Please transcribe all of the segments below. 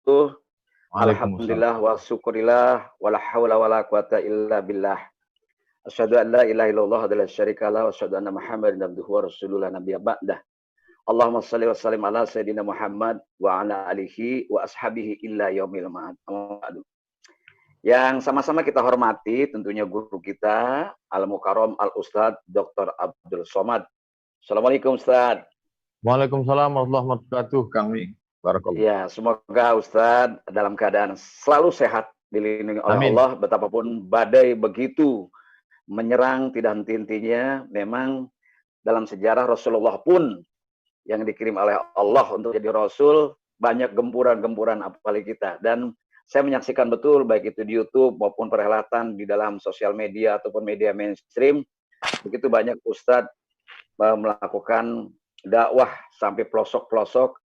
wabarakatuh. Waalaikumsalam. Alhamdulillah wa syukurillah wala haula wala quwata illa billah. Asyhadu an la ilaha illallah wa la syarikalah wa asyhadu anna Muhammadan abduhu wa rasuluhu la nabiyya ba'dah. Allahumma shalli wa sallim ala sayyidina Muhammad wa ala alihi wa ashabihi illa yaumil ma'ad. Yang sama-sama kita hormati tentunya guru kita Al-Mukarram Al-Ustadz Dr. Abdul Somad. Assalamualaikum Ustadz. Waalaikumsalam warahmatullahi wabarakatuh, Kang Mi. Barakallah. Ya, semoga Ustadz dalam keadaan selalu sehat, dilindungi oleh Amin. Allah, betapapun badai begitu menyerang tidak henti-hentinya. Memang dalam sejarah Rasulullah pun yang dikirim oleh Allah untuk jadi Rasul, banyak gempuran-gempuran apalagi kita. Dan saya menyaksikan betul, baik itu di YouTube maupun perhelatan di dalam sosial media ataupun media mainstream, begitu banyak Ustadz melakukan dakwah sampai pelosok-pelosok,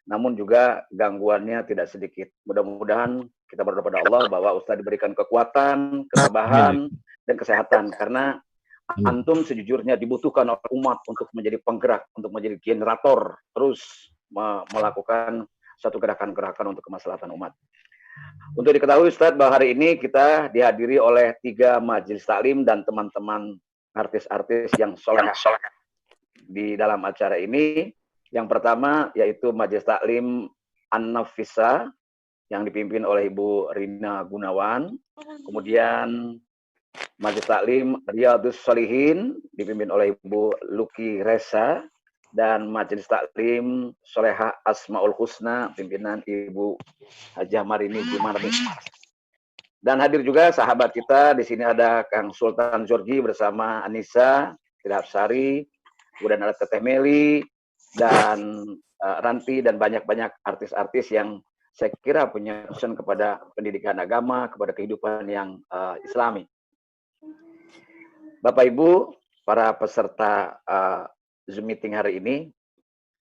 namun juga gangguannya tidak sedikit. Mudah-mudahan kita berdoa pada Allah bahwa Ustadz diberikan kekuatan, ketabahan, dan kesehatan. Karena antum sejujurnya dibutuhkan oleh umat untuk menjadi penggerak, untuk menjadi generator, terus melakukan satu gerakan-gerakan untuk kemaslahatan umat. Untuk diketahui Ustadz bahwa hari ini kita dihadiri oleh 3 majelis taklim dan teman-teman artis-artis yang soleh di dalam acara ini. Yang pertama yaitu Majelis Taklim An-Nafisa yang dipimpin oleh Ibu Rina Gunawan. Kemudian Majelis Taklim Riyadhus Shalihin dipimpin oleh Ibu Luki Resa, dan Majelis Taklim Soleha Asmaul Husna pimpinan Ibu Hajah Marini Jumarni. Dan hadir juga sahabat kita di sini, ada Kang Sultan Jorgi bersama Anissa Tidapsari, kemudian ada Teteh Meli dan Ranti, dan banyak-banyak artis-artis yang saya kira punya pesan kepada pendidikan agama, kepada kehidupan yang Islami. Bapak Ibu, para peserta Zoom meeting hari ini,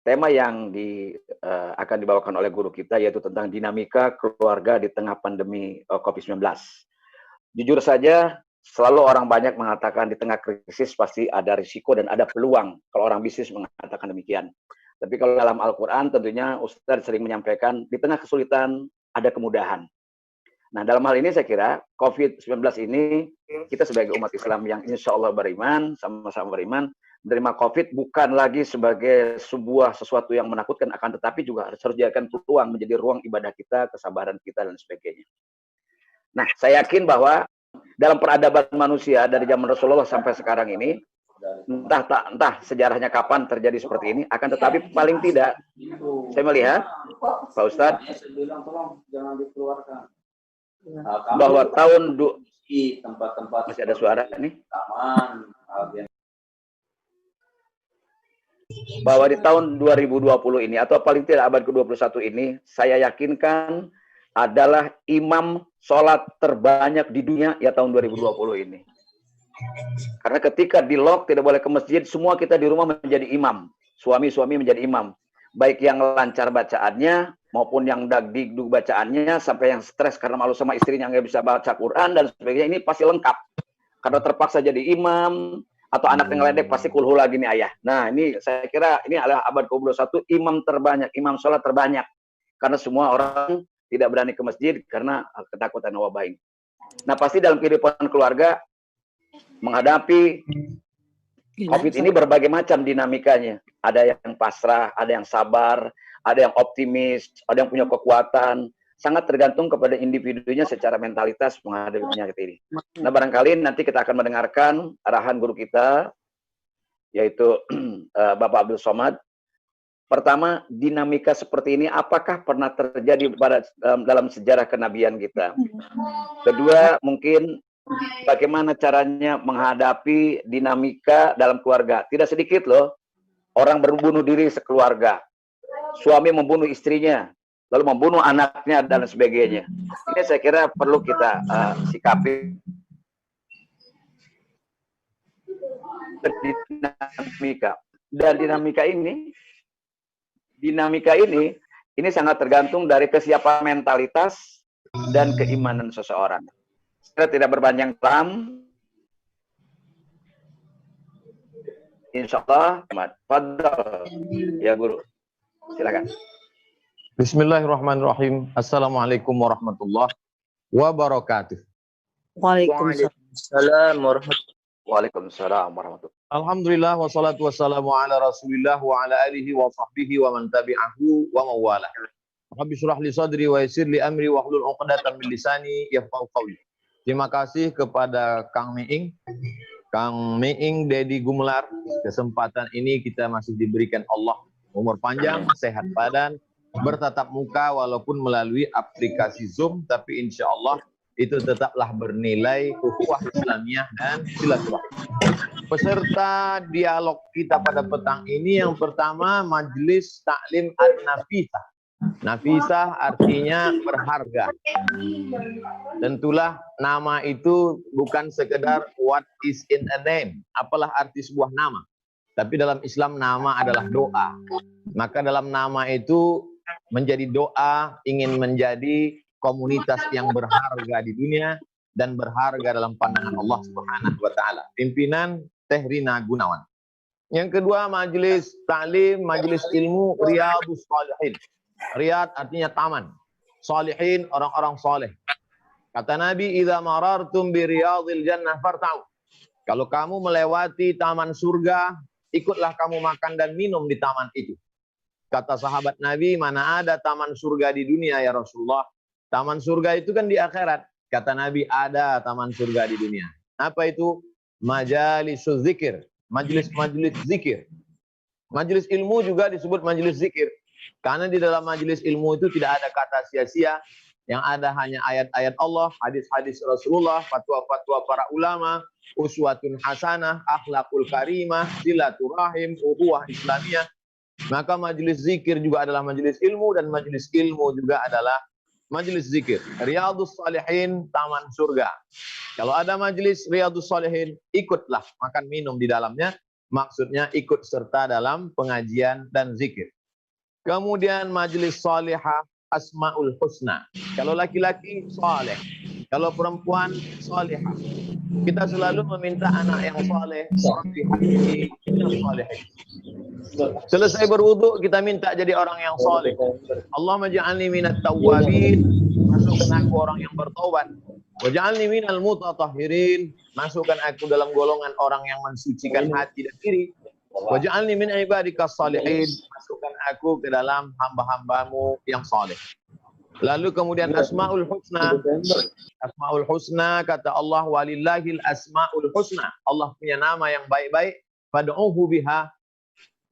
tema yang akan dibawakan oleh guru kita yaitu tentang dinamika keluarga di tengah pandemi COVID-19. Jujur saja, selalu orang banyak mengatakan di tengah krisis pasti ada risiko dan ada peluang, kalau orang bisnis mengatakan demikian. Tapi kalau dalam Al-Quran tentunya Ustadz sering menyampaikan di tengah kesulitan ada kemudahan. Nah, dalam hal ini saya kira COVID-19 ini, kita sebagai umat Islam yang insya Allah beriman, sama-sama beriman, menerima COVID bukan lagi sebagai sesuatu yang menakutkan, akan tetapi juga harus dijadikan peluang menjadi ruang ibadah kita, kesabaran kita, dan sebagainya. Nah, saya yakin bahwa dalam peradaban manusia dari zaman Rasulullah sampai sekarang ini, entah sejarahnya kapan terjadi seperti ini, akan tetapi paling tidak saya melihat, Pak Ustadz, bahwa tahun masih ada suara nih, bahwa di tahun 2020 ini atau paling tidak abad ke-21 ini, saya yakinkan adalah imam sholat terbanyak di dunia ya tahun 2020 ini. Karena ketika di lock tidak boleh ke masjid, semua kita di rumah menjadi imam, suami-suami menjadi imam, baik yang lancar bacaannya maupun yang dagdikduk bacaannya, sampai yang stres karena malu sama istrinya nggak bisa baca Quran dan sebagainya. Ini pasti lengkap karena terpaksa jadi imam, atau anak yang ledek pasti kulhu lagi nih ayah. Nah, ini saya kira ini adalah abad ke-21 imam terbanyak, imam sholat terbanyak, karena semua orang tidak berani ke masjid karena ketakutan wabah ini. Nah, pasti dalam kehidupan keluarga menghadapi COVID ini berbagai macam dinamikanya. Ada yang pasrah, ada yang sabar, ada yang optimis, ada yang punya kekuatan. Sangat tergantung kepada individunya secara mentalitas menghadapi penyakit ini. Nah, barangkali nanti kita akan mendengarkan arahan guru kita, yaitu Bapak Abdul Somad. Pertama, dinamika seperti ini apakah pernah terjadi dalam sejarah kenabian kita? Kedua, mungkin bagaimana caranya menghadapi dinamika dalam keluarga. Tidak sedikit loh orang berbunuh diri sekeluarga. Suami membunuh istrinya, lalu membunuh anaknya, dan sebagainya. Ini saya kira perlu kita sikapi. Dinamika. Dan dinamika ini sangat tergantung dari kesiapan mentalitas dan keimanan seseorang. Saya tidak berpanjang kelam. Insya Allah, Fadal ya guru, silakan. Bismillahirrahmanirrahim. Assalamualaikum warahmatullahi wabarakatuh. Waalaikumsalam warahmatullahi. Waalaikumsalam warahmatullahi. Alhamdulillah wassalatu wassalamu ala Rasulillah wa ala alihi wa sahbihi wa man tabi'ahu wa mawala. Rabbi shrah li sadri wa yassir li amri wa hlul 'uqdatam min lisani yafqahu qawli. Terima kasih kepada Kang Miing Dedi Gumelar. Kesempatan ini kita masih diberikan Allah umur panjang, sehat badan, bertatap muka walaupun melalui aplikasi Zoom, tapi insya Allah itu tetaplah bernilai ukhuwah Islamiyah dan silaturahmi. Peserta dialog kita pada petang ini yang pertama Majelis Taklim An-Nafisah. Nafisah artinya berharga. Tentulah nama itu bukan sekedar what is in a name, apalah arti sebuah nama. Tapi dalam Islam nama adalah doa. Maka dalam nama itu menjadi doa ingin menjadi komunitas yang berharga di dunia dan berharga dalam pandangan Allah Subhanahu wa taala. Pimpinan Teh Rina Gunawan. Yang kedua Majelis Ta'lim, Majelis Ilmu Riyadhus Shalihin. Riyad artinya taman. Shalihin orang-orang saleh. Kata Nabi, "Idza marartum bi riyadhil jannah farta'u." Kalau kamu melewati taman surga, ikutlah kamu makan dan minum di taman itu. Kata sahabat Nabi, "Mana ada taman surga di dunia ya Rasulullah?" Taman surga itu kan di akhirat. Kata Nabi, ada taman surga di dunia. Apa itu? Majalisuz zikir. Majelis-majelis zikir. Majelis ilmu juga disebut majelis zikir. Karena di dalam majelis ilmu itu tidak ada kata sia-sia. Yang ada hanya ayat-ayat Allah, hadis-hadis Rasulullah, fatwa-fatwa para ulama, uswatun hasanah, akhlakul karimah, silaturahim, ukhuwah Islamiyah. Maka majelis zikir juga adalah majelis ilmu dan majelis ilmu juga adalah majelis zikir. Riyadhus Shalihin, taman surga. Kalau ada majelis Riyadhus Shalihin, ikutlah makan minum di dalamnya. Maksudnya ikut serta dalam pengajian dan zikir. Kemudian majelis salihah Asmaul Husna. Kalau laki-laki saleh, kalau perempuan salihah. Kita selalu meminta anak yang saleh, selesai berwudu kita minta jadi orang yang saleh. Allahumma ja'alni minat tawwabin, masukkan aku orang yang bertaubat. Waj'alni minal mutatahhirin, masukkan aku dalam golongan orang yang mensucikan hati dan diri. Waj'alni min ibadikas salihin, masukkan aku ke dalam hamba-hambamu yang saleh. Lalu kemudian Asmaul Husna. Asmaul Husna kata Allah, walillahil asmaul husna. Allah punya nama yang baik-baik. Fad'uhu biha.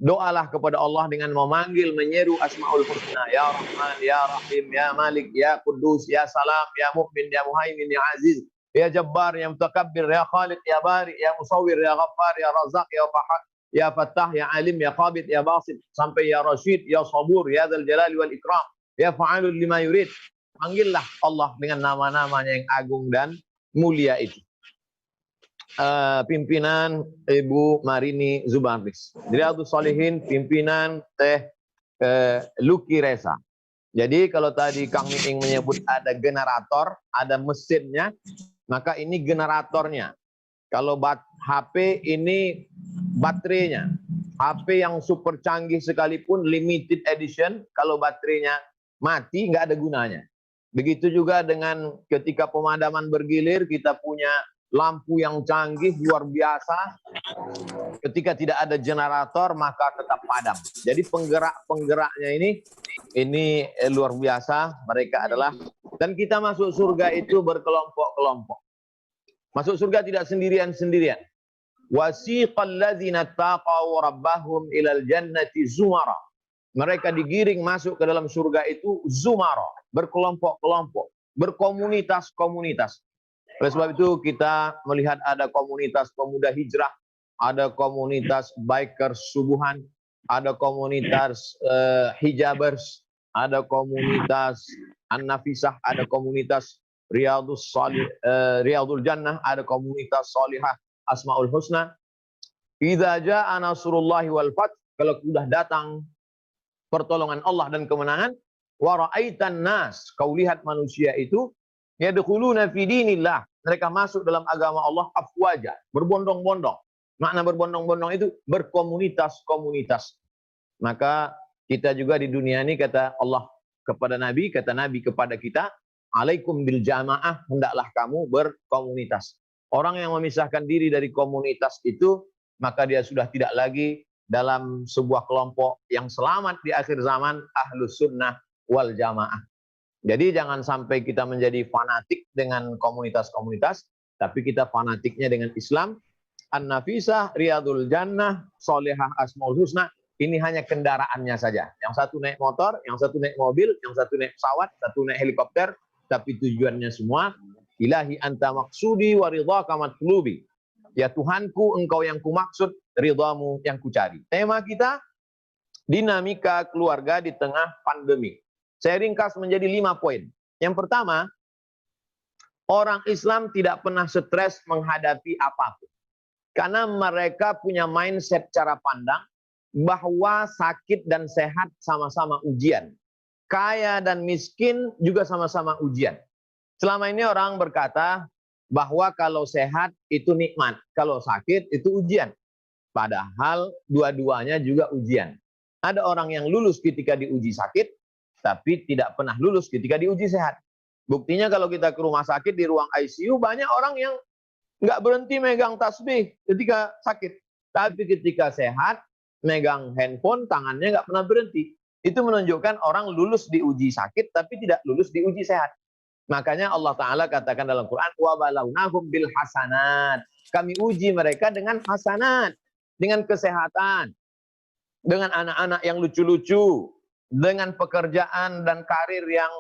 Doalah kepada Allah dengan memanggil, menyeru Asmaul Husna. Ya Rahman, Ya Rahim, Ya Malik, Ya Quddus, Ya Salam, Ya Mu'min, Ya Muhaimin, Ya Aziz, Ya Jabbar, Ya Mutakabbir, Ya Khaliq, Ya Bari, Ya Musawwir, Ya Ghaffar, Ya Razak, Ya Fahad, Ya Fattah, Ya Alim, Ya Qabid, Ya Basit, sampai Ya Rashid, Ya Sabur, Ya Dzal Jalali wal Ikram, Ya Fa'alul lima yurid. Panggillah Allah dengan nama-namanya yang agung dan mulia itu. Pimpinan Ibu Marini Zubarbis. Riyadhus Shalihin, pimpinan Teh Luki Reza. Jadi kalau tadi Kang Miing menyebut ada generator, ada mesinnya, maka ini generatornya. Kalau HP ini baterainya. HP yang super canggih sekalipun, limited edition, kalau baterainya mati nggak ada gunanya. Begitu juga dengan ketika pemadaman bergilir, kita punya lampu yang canggih luar biasa. Ketika tidak ada generator maka tetap padam. Jadi penggerak-penggeraknya ini luar biasa. Mereka adalah, dan kita masuk surga itu berkelompok-kelompok. Masuk surga tidak sendirian-sendirian. Wasiqal ladzina taqaw rabbahum ilal jannati zumara. Mereka digiring masuk ke dalam surga itu zumara, berkelompok-kelompok, berkomunitas-komunitas. Oleh sebab itu kita melihat ada komunitas pemuda hijrah, ada komunitas bikers subuhan, ada komunitas hijabers, ada komunitas an-nafisah, ada komunitas Riyadhul Jannah, ada komunitas salihah Asmaul Husna. Idza jaa nasrullahi wal fath, kalau sudah datang pertolongan Allah dan kemenangan, wa ra'aitan nas, kau lihat manusia itu yadkhuluna fi dinillah, mereka masuk dalam agama Allah afwaja, berbondong-bondong. Makna berbondong-bondong itu berkomunitas-komunitas. Maka kita juga di dunia ini kata Allah, kepada Nabi, kata Nabi kepada kita, alaikum bil jamaah, hendaklah kamu berkomunitas. Orang yang memisahkan diri dari komunitas itu, maka dia sudah tidak lagi dalam sebuah kelompok yang selamat di akhir zaman, ahlus sunnah wal jamaah. Jadi jangan sampai kita menjadi fanatik dengan komunitas-komunitas, tapi kita fanatiknya dengan Islam. An-Nafisah, Riyadul Jannah, Solehah Asmaul Husna, ini hanya kendaraannya saja. Yang satu naik motor, yang satu naik mobil, yang satu naik pesawat, satu naik helikopter, tapi tujuannya semua, ilahi anta maksudi wa ridhaka matlubi. Ya Tuhanku, engkau yang kumaksud, ridhamu yang kucari. Tema kita, dinamika keluarga di tengah pandemi. Saya ringkas menjadi 5 poin. Yang pertama, orang Islam tidak pernah stres menghadapi apapun. Karena mereka punya mindset cara pandang bahwa sakit dan sehat sama-sama ujian. Kaya dan miskin juga sama-sama ujian. Selama ini orang berkata bahwa kalau sehat itu nikmat, kalau sakit itu ujian. Padahal dua-duanya juga ujian. Ada orang yang lulus ketika diuji sakit, tapi tidak pernah lulus ketika diuji sehat. Buktinya kalau kita ke rumah sakit di ruang ICU, banyak orang yang nggak berhenti megang tasbih ketika sakit. Tapi ketika sehat, megang handphone, tangannya nggak pernah berhenti. Itu menunjukkan orang lulus di uji sakit, tapi tidak lulus di uji sehat. Makanya Allah Ta'ala katakan dalam Quran, وَبَلَوْنَهُمْ بِالْحَسَنَاتِ. Kami uji mereka dengan hasanat, dengan kesehatan, dengan anak-anak yang lucu-lucu, dengan pekerjaan dan karir yang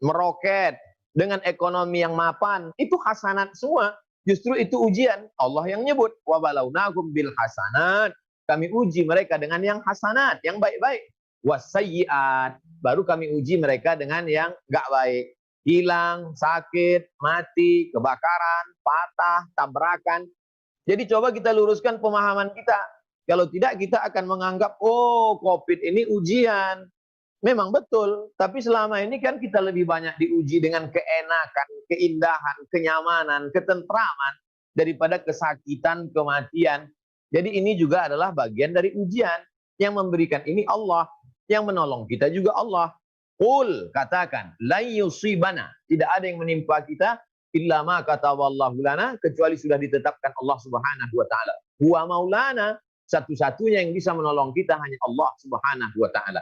meroket, dengan ekonomi yang mapan. Itu hasanat semua. Justru itu ujian. Allah yang nyebut, وَبَلَوْنَهُمْ بِالْحَسَنَاتِ. Kami uji mereka dengan yang hasanat, yang baik-baik. وَالسَّيِّئَاتِ. Baru kami uji mereka dengan yang nggak baik. Hilang, sakit, mati, kebakaran, patah, tabrakan. Jadi coba kita luruskan pemahaman kita. Kalau tidak, kita akan menganggap, oh COVID ini ujian. Memang betul, tapi selama ini kan kita lebih banyak diuji dengan keenakan, keindahan, kenyamanan, ketentraman, daripada kesakitan, kematian. Jadi ini juga adalah bagian dari ujian. Yang memberikan ini Allah, yang menolong kita juga Allah. Qul, katakan, la yusibana, tidak ada yang menimpa kita illa ma kataballahu lana, kecuali sudah ditetapkan Allah Subhanahu wa taala. Huwa maulana, satu-satunya yang bisa menolong kita hanya Allah Subhanahu wa taala.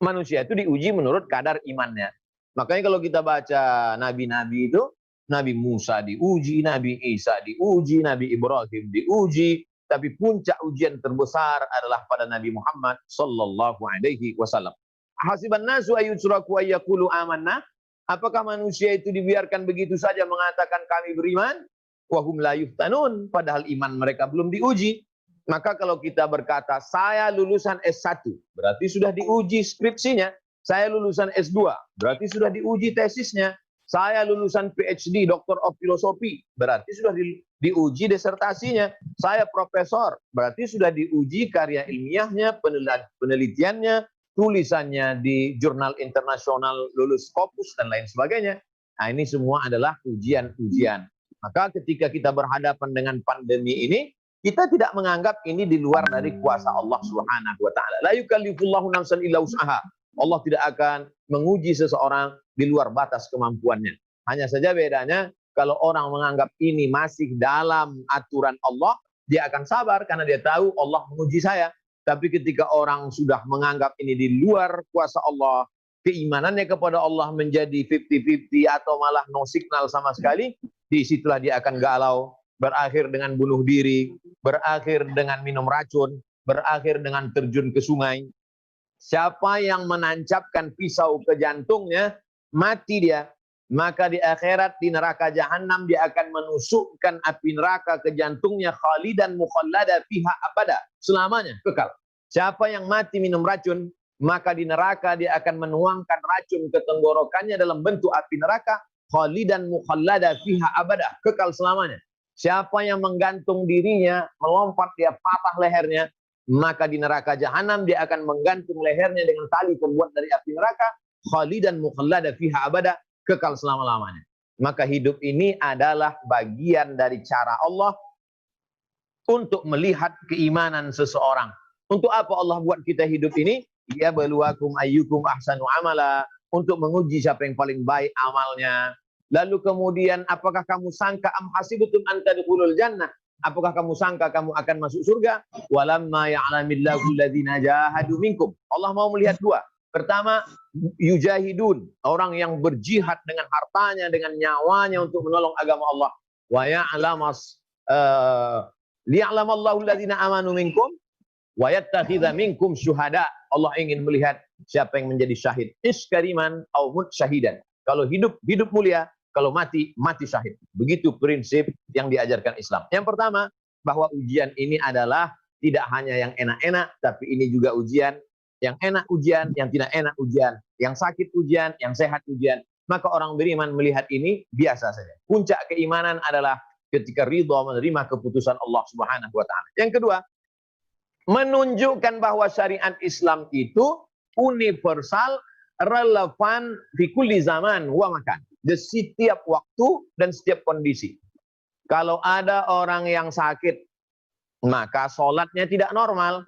Manusia itu diuji menurut kadar imannya. Makanya kalau kita baca nabi-nabi itu, Nabi Musa diuji, Nabi Isa diuji, Nabi Ibrahim diuji, tapi puncak ujian terbesar adalah pada Nabi Muhammad sallallahu alaihi wasallam. Hasiban nasu ayyusraku ayyaqulu amanna? Apakah manusia itu dibiarkan begitu saja mengatakan kami beriman? Wa hum la yuftanun, padahal iman mereka belum diuji. Maka kalau kita berkata saya lulusan S1, berarti sudah diuji skripsinya. Saya lulusan S2, berarti sudah diuji tesisnya. Saya lulusan PhD, Doctor of Philosophy, berarti sudah diuji disertasinya. Saya profesor, berarti sudah diuji karya ilmiahnya, penelitiannya, tulisannya di jurnal internasional, lulus Scopus dan lain sebagainya. Nah, ini semua adalah ujian-ujian. Maka ketika kita berhadapan dengan pandemi ini, kita tidak menganggap ini di luar dari kuasa Allah Subhanahu wa taala. La yukallifullahu nafsan illa wus'aha. Allah tidak akan menguji seseorang di luar batas kemampuannya. Hanya saja bedanya kalau orang menganggap ini masih dalam aturan Allah, dia akan sabar karena dia tahu Allah menguji saya. Tapi ketika orang sudah menganggap ini di luar kuasa Allah, keimanannya kepada Allah menjadi 50-50 atau malah no signal sama sekali, disitulah dia akan galau, berakhir dengan bunuh diri, berakhir dengan minum racun, berakhir dengan terjun ke sungai. Siapa yang menancapkan pisau ke jantungnya, mati dia. Maka di akhirat, di neraka jahanam, dia akan menusukkan api neraka ke jantungnya, khalidan mukhallada fiha abada, selamanya, kekal. Siapa yang mati minum racun, maka di neraka dia akan menuangkan racun ke tenggorokannya dalam bentuk api neraka, khalidan mukhallada fiha abada, kekal selamanya. Siapa yang menggantung dirinya, melompat dia patah lehernya, maka di neraka jahanam dia akan menggantung lehernya dengan tali terbuat dari api neraka, khalidan mukhallada fiha abada, kekal selama-lamanya. Maka hidup ini adalah bagian dari cara Allah untuk melihat keimanan seseorang. Untuk apa Allah buat kita hidup ini? liyabluwakum ayyukum ahsanu amala, untuk menguji siapa yang paling baik amalnya. Lalu kemudian apakah kamu sangka am hasibutum an tadkhulul jannah? Apakah kamu sangka kamu akan masuk surga? Walamma ya'lamillahu alladziina jahadu minkum. Allah mau melihat dua. Pertama, yujahidun, orang yang berjihad dengan hartanya, dengan nyawanya untuk menolong agama Allah. Wa ya'lamas liya'lamallahu alladziina amanu minkum wa yattakhidha minkum syuhada. Allah ingin melihat siapa yang menjadi syahid. Iskariman au mut syahidan. Kalau hidup, hidup mulia. Kalau mati, mati syahid. Begitu prinsip yang diajarkan Islam. Yang pertama, bahwa ujian ini adalah tidak hanya yang enak-enak, tapi ini juga ujian. Yang enak ujian, yang tidak enak ujian. Yang sakit ujian, yang sehat ujian. Maka orang beriman melihat ini biasa saja. Puncak keimanan adalah ketika ridha menerima keputusan Allah Subhanahu wa Ta'ala. Yang kedua, menunjukkan bahwa syariat Islam itu universal, relevan di kulli zaman wa makan. Di setiap waktu dan setiap kondisi. Kalau ada orang yang sakit, maka sholatnya tidak normal.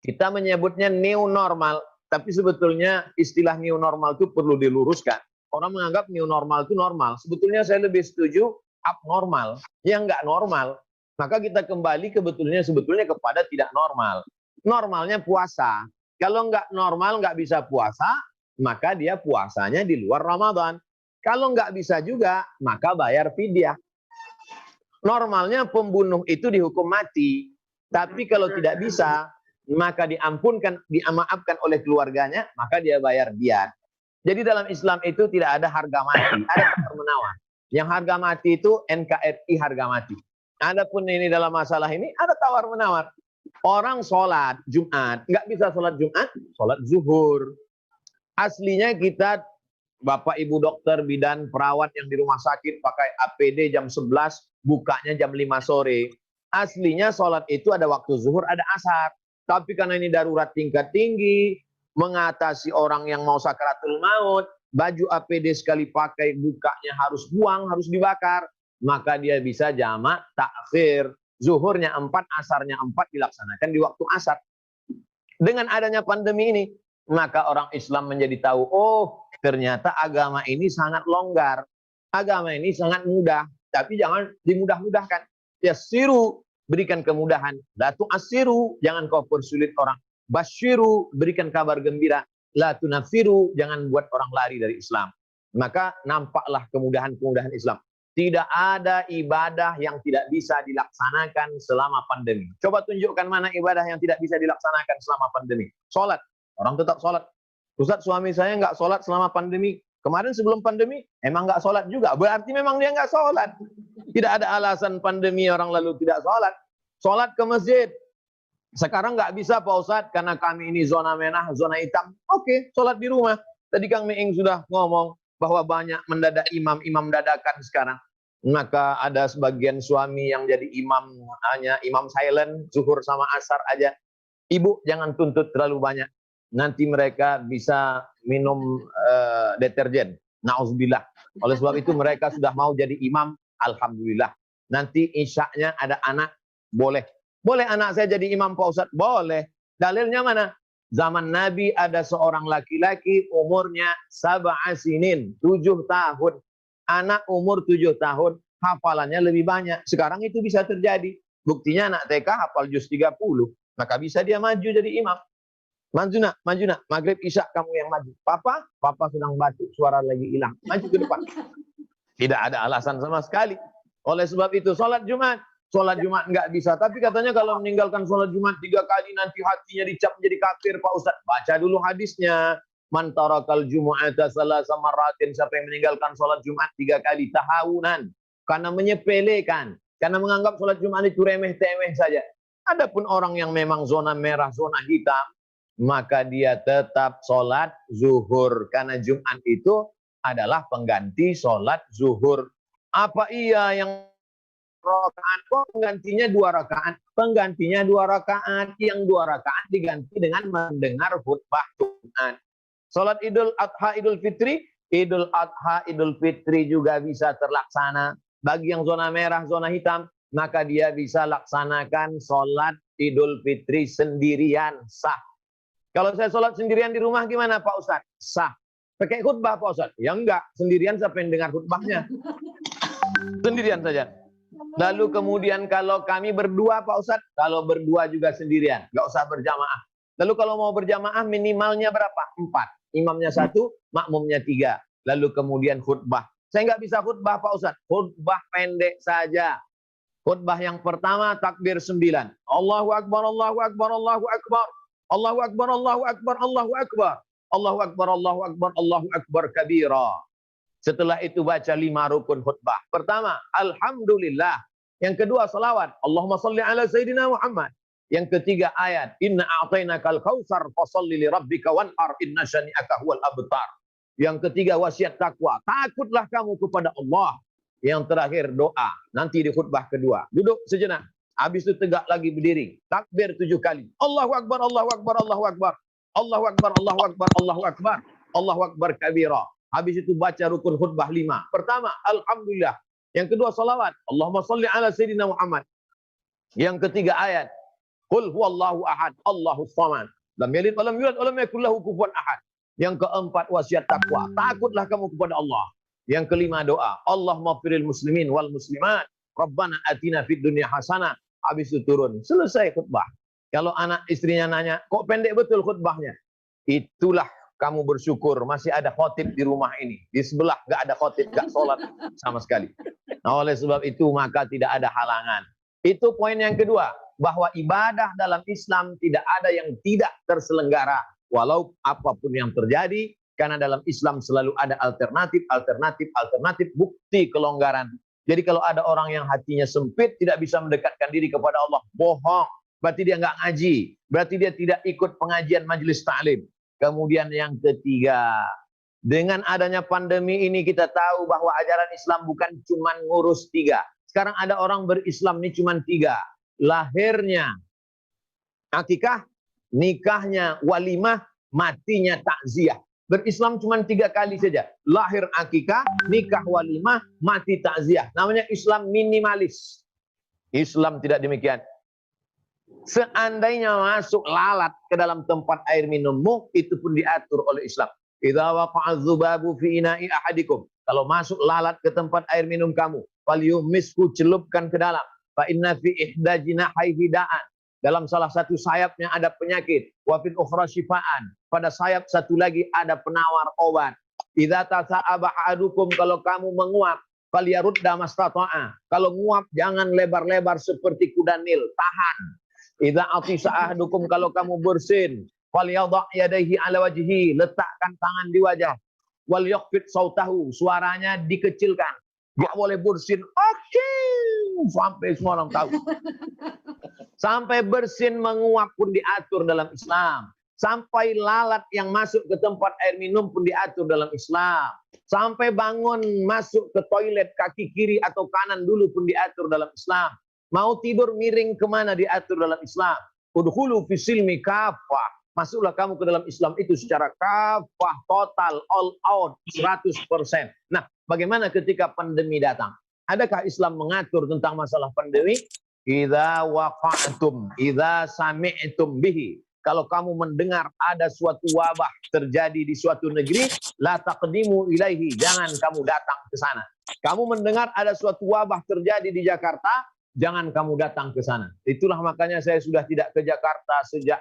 Kita menyebutnya new normal. Tapi sebetulnya istilah new normal itu perlu diluruskan. Orang menganggap new normal itu normal. Sebetulnya saya lebih setuju abnormal. Yang nggak normal. Maka kita kembali sebetulnya kepada tidak normal. Normalnya puasa. Kalau nggak normal, nggak bisa puasa, maka dia puasanya di luar Ramadan. Kalau nggak bisa juga, maka bayar fidyah. Normalnya pembunuh itu dihukum mati. Tapi kalau tidak bisa, maka dimaafkan oleh keluarganya, maka dia bayar diat. Jadi dalam Islam itu tidak ada harga mati, ada tawar-menawar. Yang harga mati itu NKRI harga mati. Adapun ini dalam masalah ini ada tawar-menawar. Orang sholat Jumat, nggak bisa sholat Jumat, sholat zuhur. Aslinya kita Bapak Ibu dokter, bidan, perawat yang di rumah sakit pakai APD jam 11, bukanya jam 5 sore. Aslinya sholat itu ada waktu zuhur, ada asar. Tapi karena ini darurat tingkat tinggi, mengatasi orang yang mau sakaratul maut, baju APD sekali pakai, bukanya harus buang, harus dibakar. Maka dia bisa jamak takhir. Zuhurnya 4, asarnya 4 dilaksanakan di waktu asar. Dengan adanya pandemi ini, maka orang Islam menjadi tahu, oh ternyata agama ini sangat longgar. Agama ini sangat mudah. Tapi jangan dimudah-mudahkan. Ya siru, berikan kemudahan. La tu'assiru, jangan kau persulit orang. Basyiru, berikan kabar gembira. La tunafiru, jangan buat orang lari dari Islam. Maka nampaklah kemudahan-kemudahan Islam. Tidak ada ibadah yang tidak bisa dilaksanakan selama pandemi. Coba tunjukkan mana ibadah yang tidak bisa dilaksanakan selama pandemi. Sholat. Orang tetap sholat. Ustaz, suami saya nggak sholat selama pandemi. Kemarin sebelum pandemi, emang nggak sholat juga. Berarti memang dia nggak sholat. Tidak ada alasan pandemi orang lalu tidak sholat. Sholat ke masjid. Sekarang nggak bisa Pak Ustaz, karena kami ini zona merah, zona hitam. Oke, sholat di rumah. Tadi Kang Meing sudah ngomong bahwa banyak mendadak imam dadakan sekarang. Maka ada sebagian suami yang jadi imam, hanya imam silent, zuhur sama asar aja. Ibu jangan tuntut terlalu banyak. Nanti mereka bisa minum deterjen. Nauzubillah. Oleh sebab itu mereka sudah mau jadi imam. Alhamdulillah. Nanti isyaknya ada anak. Boleh. Boleh anak saya jadi imam Pak Ustadz? Boleh. Dalilnya mana? Zaman Nabi ada seorang laki-laki umurnya 7 sinin. 7 tahun. Anak umur 7 tahun. Hafalannya lebih banyak. Sekarang itu bisa terjadi. Buktinya anak TK hafal juz 30. Maka bisa dia maju jadi imam. Maju nak, maghrib isya kamu yang maju. Papa sedang batuk, suara lagi hilang. Maju ke depan. Tidak ada alasan sama sekali. Oleh sebab itu, sholat Jumat nggak bisa. Tapi katanya kalau meninggalkan sholat Jumat 3 kali nanti hatinya dicap menjadi kafir, Pak Ustaz. Baca dulu hadisnya. Man tarakal jumu'ata salasa marratin. Siapa yang meninggalkan sholat Jumat 3 kali tahawunan. Karena menyepelekan. Karena menganggap sholat Jumat itu remeh-temeh saja. Adapun orang yang memang zona merah, zona hitam, maka dia tetap sholat zuhur. Karena Jumat itu adalah pengganti sholat zuhur. Apa iya yang rakaat? Kok penggantinya 2 rakaat? Penggantinya 2 rakaat. Yang 2 rakaat diganti dengan mendengar khutbah Jumat. Sholat Idul Adha, Idul Fitri. Idul Adha, Idul Fitri juga bisa terlaksana. Bagi yang zona merah, zona hitam, maka dia bisa laksanakan sholat Idul Fitri sendirian, sah. Kalau saya sholat sendirian di rumah gimana Pak Ustadz? Sah. Pakai khutbah Pak Ustadz? Ya enggak, sendirian siapa yang dengar khutbahnya? Sendirian saja. Lalu kemudian kalau kami berdua Pak Ustadz, kalau berdua juga sendirian, nggak usah berjamaah. Lalu kalau mau berjamaah minimalnya berapa? 4. Imamnya 1, makmumnya 3. Lalu kemudian khutbah. Saya nggak bisa khutbah Pak Ustadz. Khutbah pendek saja. Khutbah yang pertama takbir 9. Allahu Akbar, Allahu Akbar, Allahu Akbar. Allahu Akbar, Allahu Akbar, Allahu Akbar. Allahu Akbar, Allahu Akbar, Allahu Akbar kabira. Setelah itu baca 5 rukun khutbah. Pertama, Alhamdulillah. Yang kedua, salawat. Allahumma salli ala Sayyidina Muhammad. Yang ketiga, ayat. Inna a'tainakal kautsar fasalli li rabbika wanhar inna syani'aka huwal abtar. Yang ketiga, wasiat takwa. Takutlah kamu kepada Allah. Yang terakhir, doa. Nanti di khutbah kedua. Duduk sejenak. Habis itu tegak lagi berdiri. Takbir 7 kali. Allahu Akbar, Allahu Akbar, Allahu Akbar. Allahu Akbar, Allahu Akbar, Allahu Akbar. Allahu Akbar kabira. Habis itu baca rukun khutbah 5. Pertama, Alhamdulillah. Yang kedua, salawat. Allahumma salli ala Sayyidina Muhammad. Yang ketiga, ayat. Qul huwallahu ahad, Allahus samad. Lam yalid wa lam yulad wa lam yakul lahu kufuwan ahad. Yang keempat, wasiat takwa. Takutlah kamu kepada Allah. Yang kelima, doa. Allahumma firil muslimin wal muslimat. Rabbana atina fid dunya hasanah. Habis itu turun. Selesai khutbah. Kalau anak istrinya nanya, kok pendek betul khutbahnya? Itulah kamu bersyukur masih ada khotib di rumah ini. Di sebelah nggak ada khotib, nggak sholat sama sekali. Nah, oleh sebab itu maka tidak ada halangan. Itu poin yang kedua, bahwa ibadah dalam Islam tidak ada yang tidak terselenggara. Walau apapun yang terjadi, karena dalam Islam selalu ada alternatif, bukti kelonggaran. Jadi kalau ada orang yang hatinya sempit, tidak bisa mendekatkan diri kepada Allah, bohong. Berarti dia nggak ngaji. Berarti dia tidak ikut pengajian majelis ta'lim. Kemudian yang ketiga, dengan adanya pandemi ini kita tahu bahwa ajaran Islam bukan cuma ngurus 3. Sekarang ada orang berislam ini cuma 3. Lahirnya akikah, nikahnya walimah, matinya takziah. Berislam cuma 3 kali saja. Lahir akikah, nikah walimah, mati takziah. Namanya Islam minimalis. Islam tidak demikian. Seandainya masuk lalat ke dalam tempat air minummu, itu pun diatur oleh Islam. Idza waqa'a dzubabu fi ina'i ahadikum. Kalau masuk lalat ke tempat air minum kamu, falyumisku, celupkan ke dalam. Fa inna fi ihda jinahaihi da'an. Dalam salah satu sayapnya ada penyakit. Wa fil ukhra syifaan. Pada sayap satu lagi ada penawar obat. Idza tasa'aba ahadukum, kalau kamu menguap, falyarudda mastata'a. Kalau nguap jangan lebar-lebar seperti kuda Nil, tahan. Idza atisa ahadukum, kalau kamu bersin, falyadha yadayhi ala wajhi, letakkan tangan di wajah. Wal yaqfid sautahu, suaranya dikecilkan. Enggak boleh bersin sampai semua orang tahu. Sampai bersin menguap pun diatur dalam Islam. Sampai lalat yang masuk ke tempat air minum pun diatur dalam Islam. Sampai bangun masuk ke toilet kaki kiri atau kanan dulu pun diatur dalam Islam. Mau tidur miring kemana diatur dalam Islam. Udkhulu fi silmi kafah. Masuklah kamu ke dalam Islam itu secara kafah, total, all out, 100%. Nah, bagaimana ketika pandemi datang? Adakah Islam mengatur tentang masalah pandemi? Idza waqa'tum, idza sami'tum bihi. Kalau kamu mendengar ada suatu wabah terjadi di suatu negeri, la taqdimu ilaihi, jangan kamu datang ke sana. Kamu mendengar ada suatu wabah terjadi di Jakarta, jangan kamu datang ke sana. Itulah makanya saya sudah tidak ke Jakarta sejak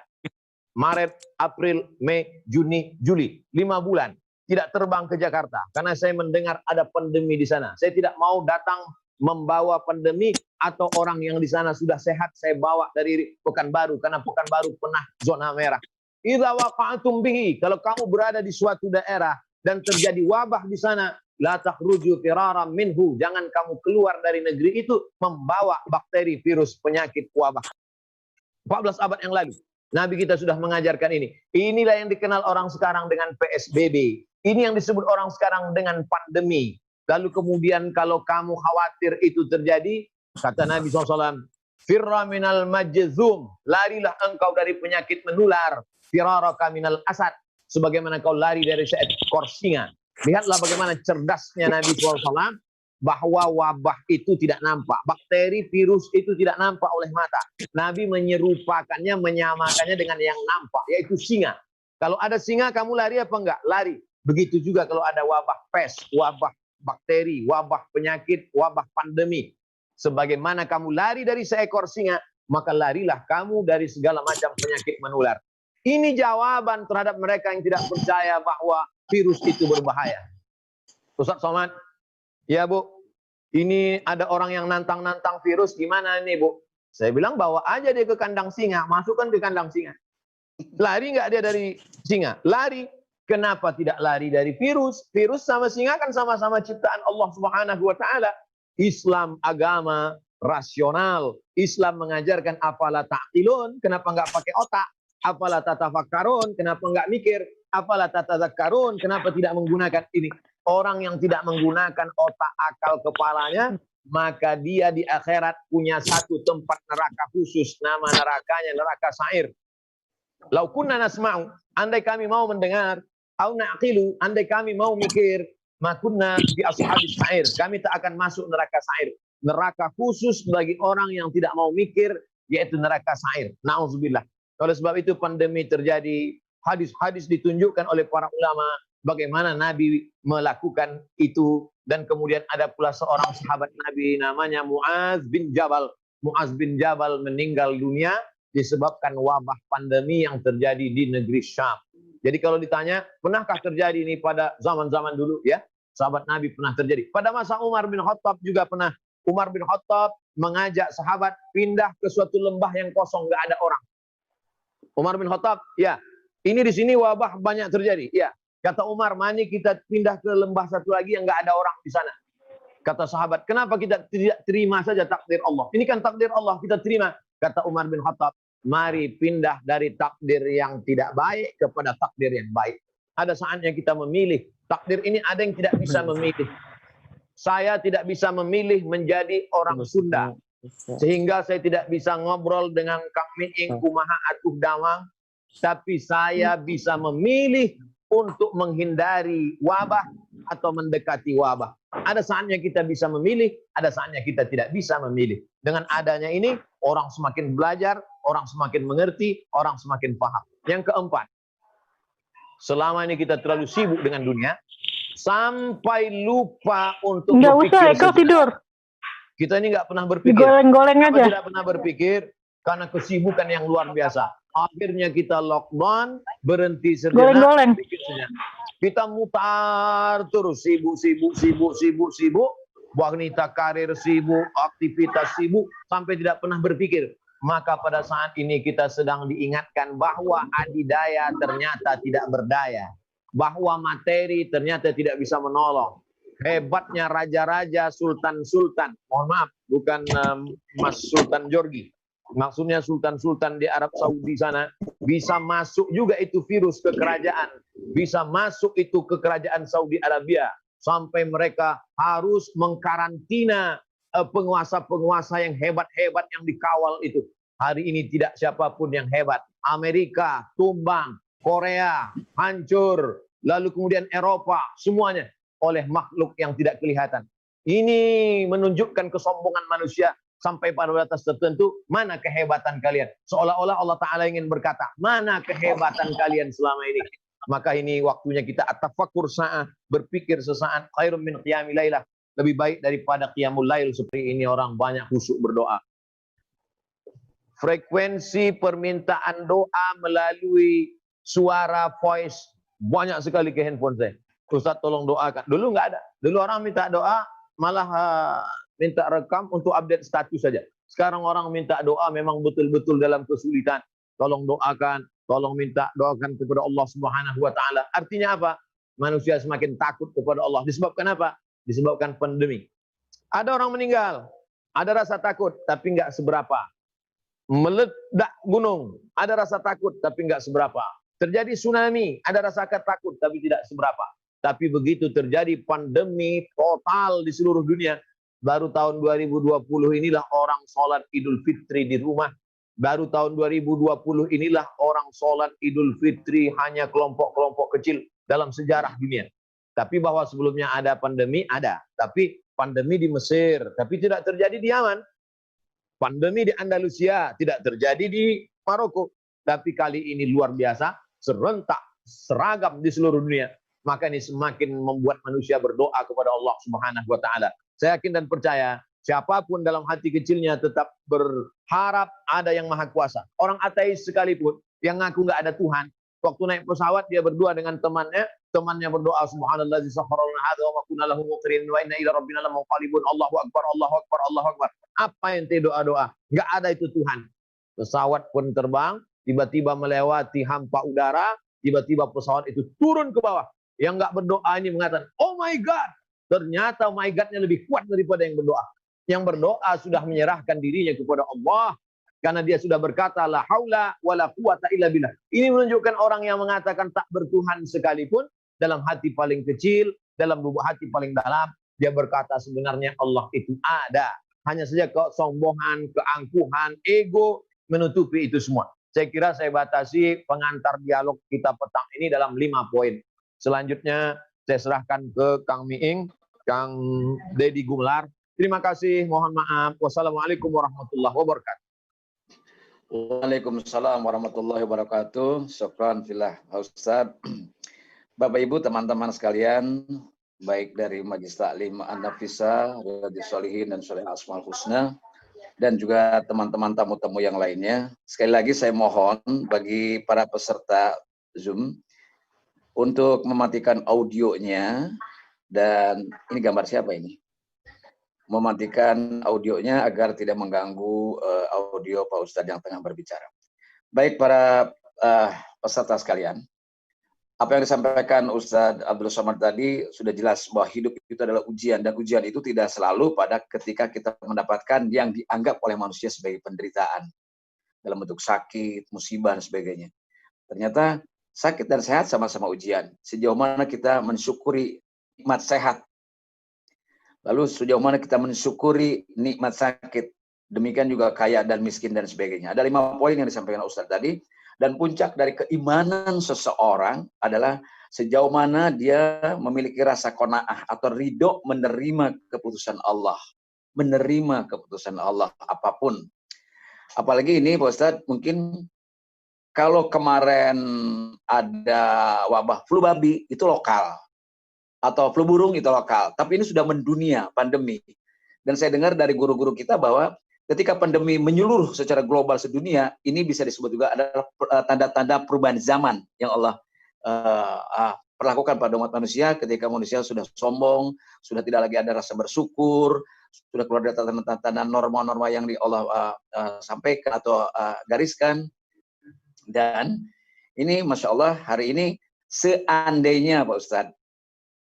Maret, April, Mei, Juni, Juli. 5 bulan tidak terbang ke Jakarta. Karena saya mendengar ada pandemi di sana. Saya tidak mau datang membawa pandemi atau orang yang di sana sudah sehat saya bawa dari Pekanbaru. Karena Pekanbaru pernah zona merah. Idza waqa'tum bihi, kalau kamu berada di suatu daerah dan terjadi wabah di sana, la takhruju firaran minhu, jangan kamu keluar dari negeri itu membawa bakteri, virus, penyakit, wabah. 14 abad yang lalu Nabi kita sudah mengajarkan ini. Inilah yang dikenal orang sekarang dengan PSBB. Ini yang disebut orang sekarang dengan pandemi. Lalu kemudian kalau kamu khawatir itu terjadi, kata Nabi SAW, firra minal majzum, larilah engkau dari penyakit menular, firaraka minal asad, sebagaimana kau lari dari seekor singa. Lihatlah bagaimana cerdasnya Nabi SAW. bahwa wabah itu tidak nampak. Bakteri, virus itu tidak nampak oleh mata. Nabi menyerupakannya, menyamakannya dengan yang nampak, yaitu singa. Kalau ada singa, kamu lari apa enggak? Lari. Begitu juga kalau ada wabah pes, wabah bakteri, wabah penyakit, wabah pandemi. Sebagaimana kamu lari dari seekor singa, maka larilah kamu dari segala macam penyakit menular. Ini jawaban terhadap mereka yang tidak percaya bahwa virus itu berbahaya. Ustaz Somad, ya Bu, ini ada orang yang nantang-nantang virus, gimana nih Bu? Saya bilang bawa aja dia ke kandang singa, masukkan ke kandang singa. Lari nggak dia dari singa? Lari. Kenapa tidak lari dari virus? Virus sama singa kan sama-sama ciptaan Allah Subhanahu wa Ta'ala. Islam agama rasional. Islam mengajarkan afala ta'qilun, kenapa nggak pakai otak? Afala tatafakkarun, kenapa nggak mikir? Afala tatadzakkarun, kenapa tidak menggunakan ini? Orang yang tidak menggunakan otak akal kepalanya, maka dia di akhirat punya satu tempat neraka khusus, nama nerakanya neraka sa'ir. Lau kunna nasma'u, andai kami mau mendengar, au na'qilu, andai kami mau mikir, makunna fi ashabis sa'ir, kami tak akan masuk neraka sa'ir. Neraka khusus bagi orang yang tidak mau mikir, yaitu neraka sa'ir. Na'udzubillah. Oleh sebab itu pandemi terjadi, hadis-hadis ditunjukkan oleh para ulama bagaimana Nabi melakukan itu, dan kemudian ada pula seorang sahabat Nabi namanya Muaz bin Jabal. Muaz bin Jabal meninggal dunia disebabkan wabah pandemi yang terjadi di negeri Syam. Jadi kalau ditanya, pernahkah terjadi ini pada zaman-zaman dulu? Ya, sahabat Nabi pernah terjadi. Pada masa Umar bin Khattab juga pernah. Umar bin Khattab mengajak sahabat pindah ke suatu lembah yang kosong, nggak ada orang. Umar bin Khattab, ya, ini di sini wabah banyak terjadi. Ya, kata Umar, mari kita pindah ke lembah satu lagi yang nggak ada orang di sana. Kata sahabat, kenapa kita tidak terima saja takdir Allah? Ini kan takdir Allah, kita terima. Kata Umar bin Khattab, mari pindah dari takdir yang tidak baik kepada takdir yang baik. Ada saatnya kita memilih. Takdir ini ada yang tidak bisa memilih. Saya tidak bisa memilih menjadi orang Sunda. Sehingga saya tidak bisa ngobrol dengan Kang Miing, Kumaha, Atuh Dawang. Tapi saya bisa memilih untuk menghindari wabah atau mendekati wabah. Ada saatnya kita bisa memilih, ada saatnya kita tidak bisa memilih. Dengan adanya ini, orang semakin belajar, orang semakin mengerti, orang semakin paham. Yang keempat, selama ini kita terlalu sibuk dengan dunia, sampai lupa untuk berpikir. Nggak usah, kau tidur. Kita ini nggak pernah berpikir. Goreng-goreng aja. Tidak pernah berpikir karena kesibukan yang luar biasa. Akhirnya kita lockdown, berhenti sejenak. Goreng-goreng. Kita mutar terus, sibuk. Wanita karir sibuk, aktivitas sibuk, sampai tidak pernah berpikir. Maka pada saat ini kita sedang diingatkan bahwa adidaya ternyata tidak berdaya. Bahwa materi ternyata tidak bisa menolong. Hebatnya raja-raja, sultan-sultan. Mohon maaf, bukan Mas Sultan Jorgi. Maksudnya sultan-sultan di Arab Saudi sana. Bisa masuk juga itu virus ke kerajaan. Bisa masuk itu ke kerajaan Saudi Arabia. Sampai mereka harus mengkarantina penguasa-penguasa yang hebat-hebat yang dikawal itu. Hari ini tidak siapapun yang hebat. Amerika tumbang, Korea hancur, lalu kemudian Eropa, semuanya oleh makhluk yang tidak kelihatan. Ini menunjukkan kesombongan manusia sampai pada batas tertentu. Mana kehebatan kalian? Seolah-olah Allah Ta'ala ingin berkata, mana kehebatan kalian selama ini? Maka ini waktunya kita at-tafakkur sa'ah, berpikir sesaat, khairum min qiyamil lailah, lebih baik daripada qiyamul lail. Seperti ini orang banyak khusyuk berdoa. Frekuensi permintaan doa melalui suara voice banyak sekali ke handphone saya. Ustaz tolong doakan. Dulu nggak ada. Dulu orang minta doa malah minta rekam untuk update status saja. Sekarang orang minta doa memang betul-betul dalam kesulitan. Tolong doakan, tolong minta doakan kepada Allah Subhanahu wa Ta'ala. Artinya apa? Manusia semakin takut kepada Allah. Disebabkan apa? Disebabkan pandemi. Ada orang meninggal, ada rasa takut tapi nggak seberapa. Meledak gunung, ada rasa takut tapi nggak seberapa. Terjadi tsunami, ada rasa takut tapi tidak seberapa. Tapi begitu terjadi pandemi total di seluruh dunia, baru tahun 2020 inilah orang sholat Idul Fitri di rumah. Baru tahun 2020 inilah orang sholat Idul Fitri hanya kelompok-kelompok kecil dalam sejarah dunia. Tapi bahwa sebelumnya ada pandemi, ada. Tapi Pandemi di Mesir, tapi tidak terjadi di Yaman. Pandemi di Andalusia, tidak terjadi di Maroko. Tapi kali ini luar biasa, serentak, seragam di seluruh dunia. Maka ini semakin membuat manusia berdoa kepada Allah Subhanahu wa taala. Saya yakin dan percaya, siapapun dalam hati kecilnya tetap berharap ada yang maha kuasa. Orang ateis sekalipun yang ngaku nggak ada Tuhan, waktu naik pesawat dia berdua dengan temannya berdoa, subhanallazi sakhkhara lana hadza wa ma kunna lahu muqrinin wa inna ila rabbina lamunqalibun. Allahu akbar, Allahu akbar, Allahu akbar. Apa ente doa-doa? Nggak ada itu Tuhan. Pesawat pun terbang, tiba-tiba melewati hampa udara, tiba-tiba pesawat itu turun ke bawah. Yang nggak berdoa ini mengatakan, oh my God. Ternyata oh my God-nya lebih kuat daripada yang berdoa. Yang berdoa sudah menyerahkan dirinya kepada Allah. Karena dia sudah berkata, la haula wa la quwata illa billah. Ini menunjukkan orang yang mengatakan tak bertuhan sekalipun, dalam hati paling kecil, dalam lubuk hati paling dalam, dia berkata sebenarnya Allah itu ada. Hanya saja kesombongan, keangkuhan, ego menutupi itu semua. Saya kira saya batasi pengantar dialog kita petang ini dalam 5 poin. Selanjutnya saya serahkan ke Kang Miing, Kang Deddy Gumelar. Terima kasih, mohon maaf. Wassalamualaikum warahmatullahi wabarakatuh. Waalaikumsalam warahmatullahi wabarakatuh. Syukran fillah, Ustaz. Bapak Ibu, teman-teman sekalian, baik dari Majelis Taklim An-Nafisa, Riyadhis Shalihin dan Sholeh Asmaul Husna, dan juga teman-teman tamu-tamu yang lainnya. Sekali lagi saya mohon bagi para peserta Zoom untuk mematikan audionya, dan ini gambar siapa ini? Mematikan audionya agar tidak mengganggu audio Pak Ustadz yang tengah berbicara. Baik para peserta sekalian, apa yang disampaikan Ustadz Abdul Somad tadi sudah jelas bahwa hidup itu adalah ujian, dan ujian itu tidak selalu pada ketika kita mendapatkan yang dianggap oleh manusia sebagai penderitaan dalam bentuk sakit, musibah dan sebagainya. Ternyata sakit dan sehat sama-sama ujian. Sejauh mana kita mensyukuri nikmat sehat, lalu sejauh mana kita mensyukuri nikmat sakit, demikian juga kaya dan miskin dan sebagainya. Ada 5 poin yang disampaikan Ustaz tadi, dan puncak dari keimanan seseorang adalah sejauh mana dia memiliki rasa qanaah atau ridho menerima keputusan Allah. Menerima keputusan Allah apapun. Apalagi ini Pak Ustaz, mungkin kalau kemarin ada wabah flu babi, itu lokal. Atau flu burung itu lokal, tapi ini sudah mendunia, pandemi. Dan saya dengar dari guru-guru kita bahwa ketika pandemi menyeluruh secara global sedunia, ini bisa disebut juga adalah tanda-tanda perubahan zaman yang Allah perlakukan pada umat manusia ketika manusia sudah sombong, sudah tidak lagi ada rasa bersyukur, sudah keluar dari tanda-tanda norma-norma yang Allah sampaikan atau gariskan. Dan ini Masya Allah hari ini seandainya Pak Ustadz,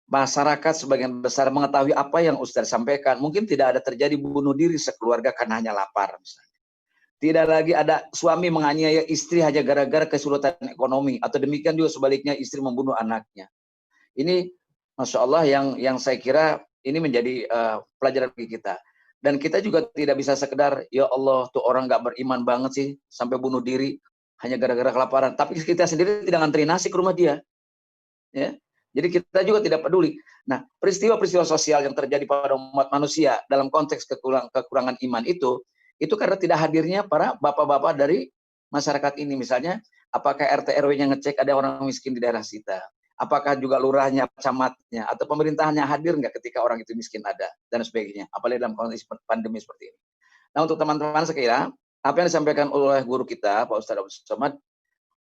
masyarakat sebagian besar mengetahui apa yang Ustaz sampaikan, mungkin tidak ada terjadi bunuh diri sekeluarga karena hanya lapar misalnya. Tidak lagi ada suami menganiaya istri hanya gara-gara kesulitan ekonomi, atau demikian juga sebaliknya istri membunuh anaknya. Ini Masya Allah yang saya kira ini menjadi pelajaran bagi kita. Dan kita juga tidak bisa sekedar, ya Allah tuh orang nggak beriman banget sih sampai bunuh diri hanya gara-gara kelaparan. Tapi kita sendiri tidak ngantri nasi ke rumah dia. Ya. Jadi kita juga tidak peduli. Nah, peristiwa-peristiwa sosial yang terjadi pada umat manusia dalam konteks kekurangan iman itu karena tidak hadirnya para bapak-bapak dari masyarakat ini. Misalnya, apakah RT RW-nya ngecek ada orang miskin di daerah kita? Apakah juga lurahnya, camatnya, atau pemerintahannya hadir nggak ketika orang itu miskin ada, dan sebagainya. Apalagi dalam konteks pandemi seperti ini. Nah, untuk teman-teman sekira, apa yang disampaikan oleh guru kita, Pak Ustadz Abdul Somad,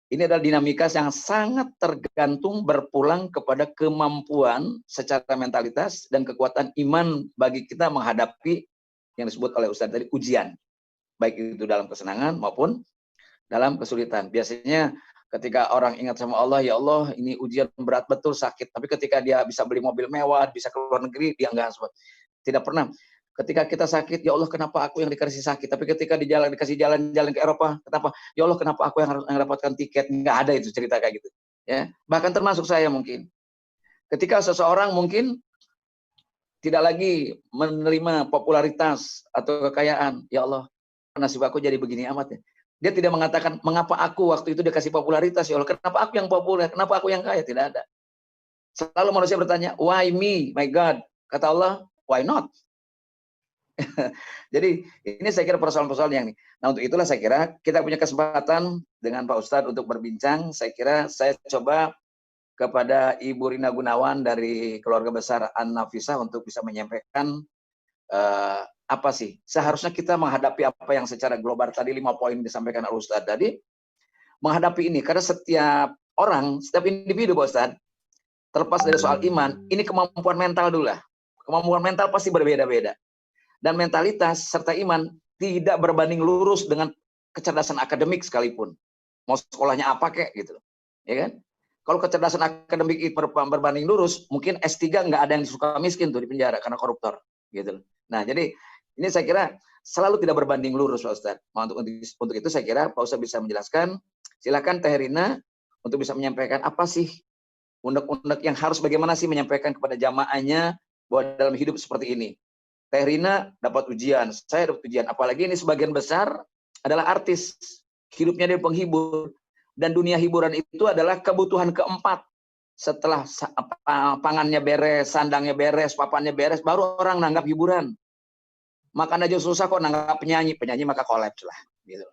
ini adalah dinamika yang sangat tergantung berpulang kepada kemampuan secara mentalitas dan kekuatan iman bagi kita menghadapi yang disebut oleh Ustaz tadi ujian. Baik itu dalam kesenangan maupun dalam kesulitan. Biasanya ketika orang ingat sama Allah, ya Allah ini ujian berat betul, sakit. Tapi ketika dia bisa beli mobil mewah, bisa ke luar negeri, dia enggak sempat. Tidak pernah. Ketika kita sakit, ya Allah kenapa aku yang dikasih sakit? Tapi ketika dikasih jalan-jalan ke Eropa, kenapa? Ya Allah kenapa aku yang harus mendapatkan tiket? Nggak ada itu cerita kayak gitu. Ya, bahkan termasuk saya mungkin. Ketika seseorang mungkin tidak lagi menerima popularitas atau kekayaan, ya Allah, nasib aku jadi begini amat ya. Dia tidak mengatakan mengapa aku waktu itu dikasih popularitas, ya Allah, kenapa aku yang populer? Kenapa aku yang kaya? Tidak ada. Selalu manusia bertanya, why me? My God. Kata Allah, why not? Jadi ini saya kira persoalan-persoalan yang nih. Nah untuk itulah saya kira kita punya kesempatan dengan Pak Ustadz untuk berbincang. Saya kira saya coba kepada Ibu Rina Gunawan dari keluarga besar An-Nafisah untuk bisa menyampaikan apa sih seharusnya kita menghadapi apa yang secara global tadi 5 poin disampaikan oleh Ustadz tadi, menghadapi ini karena setiap orang, setiap individu Pak Ustadz, terlepas dari soal iman, ini kemampuan mental dulu lah. Kemampuan mental pasti berbeda-beda. Dan mentalitas serta iman tidak berbanding lurus dengan kecerdasan akademik sekalipun. Mau sekolahnya apa kek gitu. Ya kan? Kalau kecerdasan akademik itu berbanding lurus, mungkin S3 nggak ada yang suka miskin tuh di penjara karena koruptor. Gitu. Nah, jadi ini saya kira selalu tidak berbanding lurus Pak Ustadz. Untuk itu saya kira Pak Ustadz bisa menjelaskan. Silakan Teh Rina untuk bisa menyampaikan apa sih undang-undang yang harus bagaimana sih menyampaikan kepada jamaahnya bahwa dalam hidup seperti ini. Teh Rina dapat ujian, saya dapat ujian. Apalagi ini sebagian besar adalah artis. Hidupnya dia penghibur. Dan dunia hiburan itu adalah kebutuhan keempat. Setelah pangannya beres, sandangnya beres, papannya beres, baru orang nanggap hiburan. Makan aja susah kok nanggap penyanyi. Penyanyi maka kolaps lah. Gitu.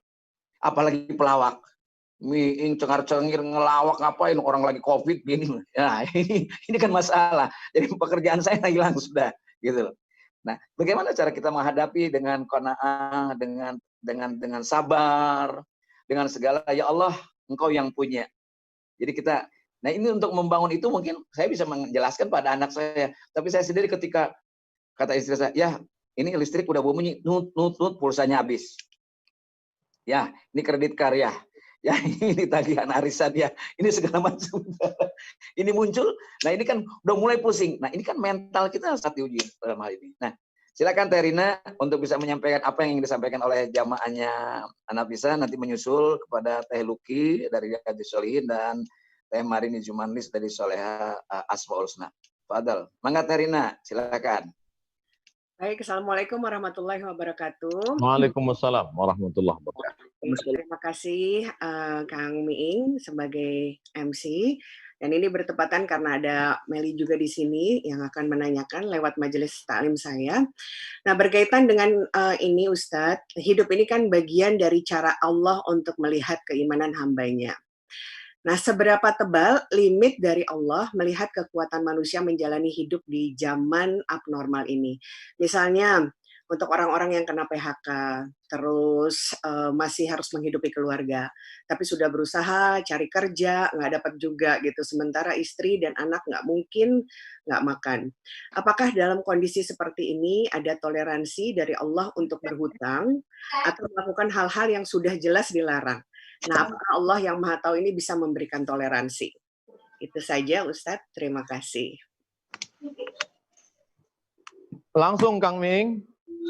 Apalagi pelawak. Miing cengar-cengir ngelawak ngapain orang lagi COVID gini. Ya, ini kan masalah. Jadi pekerjaan saya hilang sudah. Gitu. Nah, bagaimana cara kita menghadapi dengan qanaah, dengan sabar, dengan segala ya Allah, Engkau yang punya. Jadi kita, nah ini untuk membangun itu mungkin saya bisa menjelaskan pada anak saya, tapi saya sendiri ketika kata istri saya, ya ini listrik udah bunyi, nut pulsanya habis. Ya, ini kredit karya. Ya, ini tagihan arisan ya. Ini segala macam. Ini muncul. Nah, ini kan udah mulai pusing. Nah, ini kan mental kita saat diuji dalam hal ini. Nah, silakan Teh Rina untuk bisa menyampaikan apa yang ingin disampaikan oleh jamaahnya An-Nafisah, nanti menyusul kepada Teh Luki dari Riyadhus Shalihin dan Teh Marini Jumanlis dari Soleha Asmaul Husna. Fadal. Mangga Teh Rina, silakan. Baik, Assalamualaikum warahmatullahi wabarakatuh. Waalaikumsalam warahmatullahi wabarakatuh. Terima kasih Kang Miing sebagai MC. Dan ini bertepatan karena ada Meli juga di sini yang akan menanyakan lewat majelis taklim saya. Nah, berkaitan dengan ini Ustadz, hidup ini kan bagian dari cara Allah untuk melihat keimanan hambanya. Nah, seberapa tebal limit dari Allah melihat kekuatan manusia menjalani hidup di zaman abnormal ini? Misalnya, untuk orang-orang yang kena PHK, terus masih harus menghidupi keluarga, tapi sudah berusaha cari kerja, nggak dapat juga gitu, sementara istri dan anak nggak mungkin nggak makan. Apakah dalam kondisi seperti ini ada toleransi dari Allah untuk berhutang, atau melakukan hal-hal yang sudah jelas dilarang? Nah, apakah Allah yang Maha Tahu ini bisa memberikan toleransi? Itu saja, Ustadz. Terima kasih. Langsung, Kang Ming.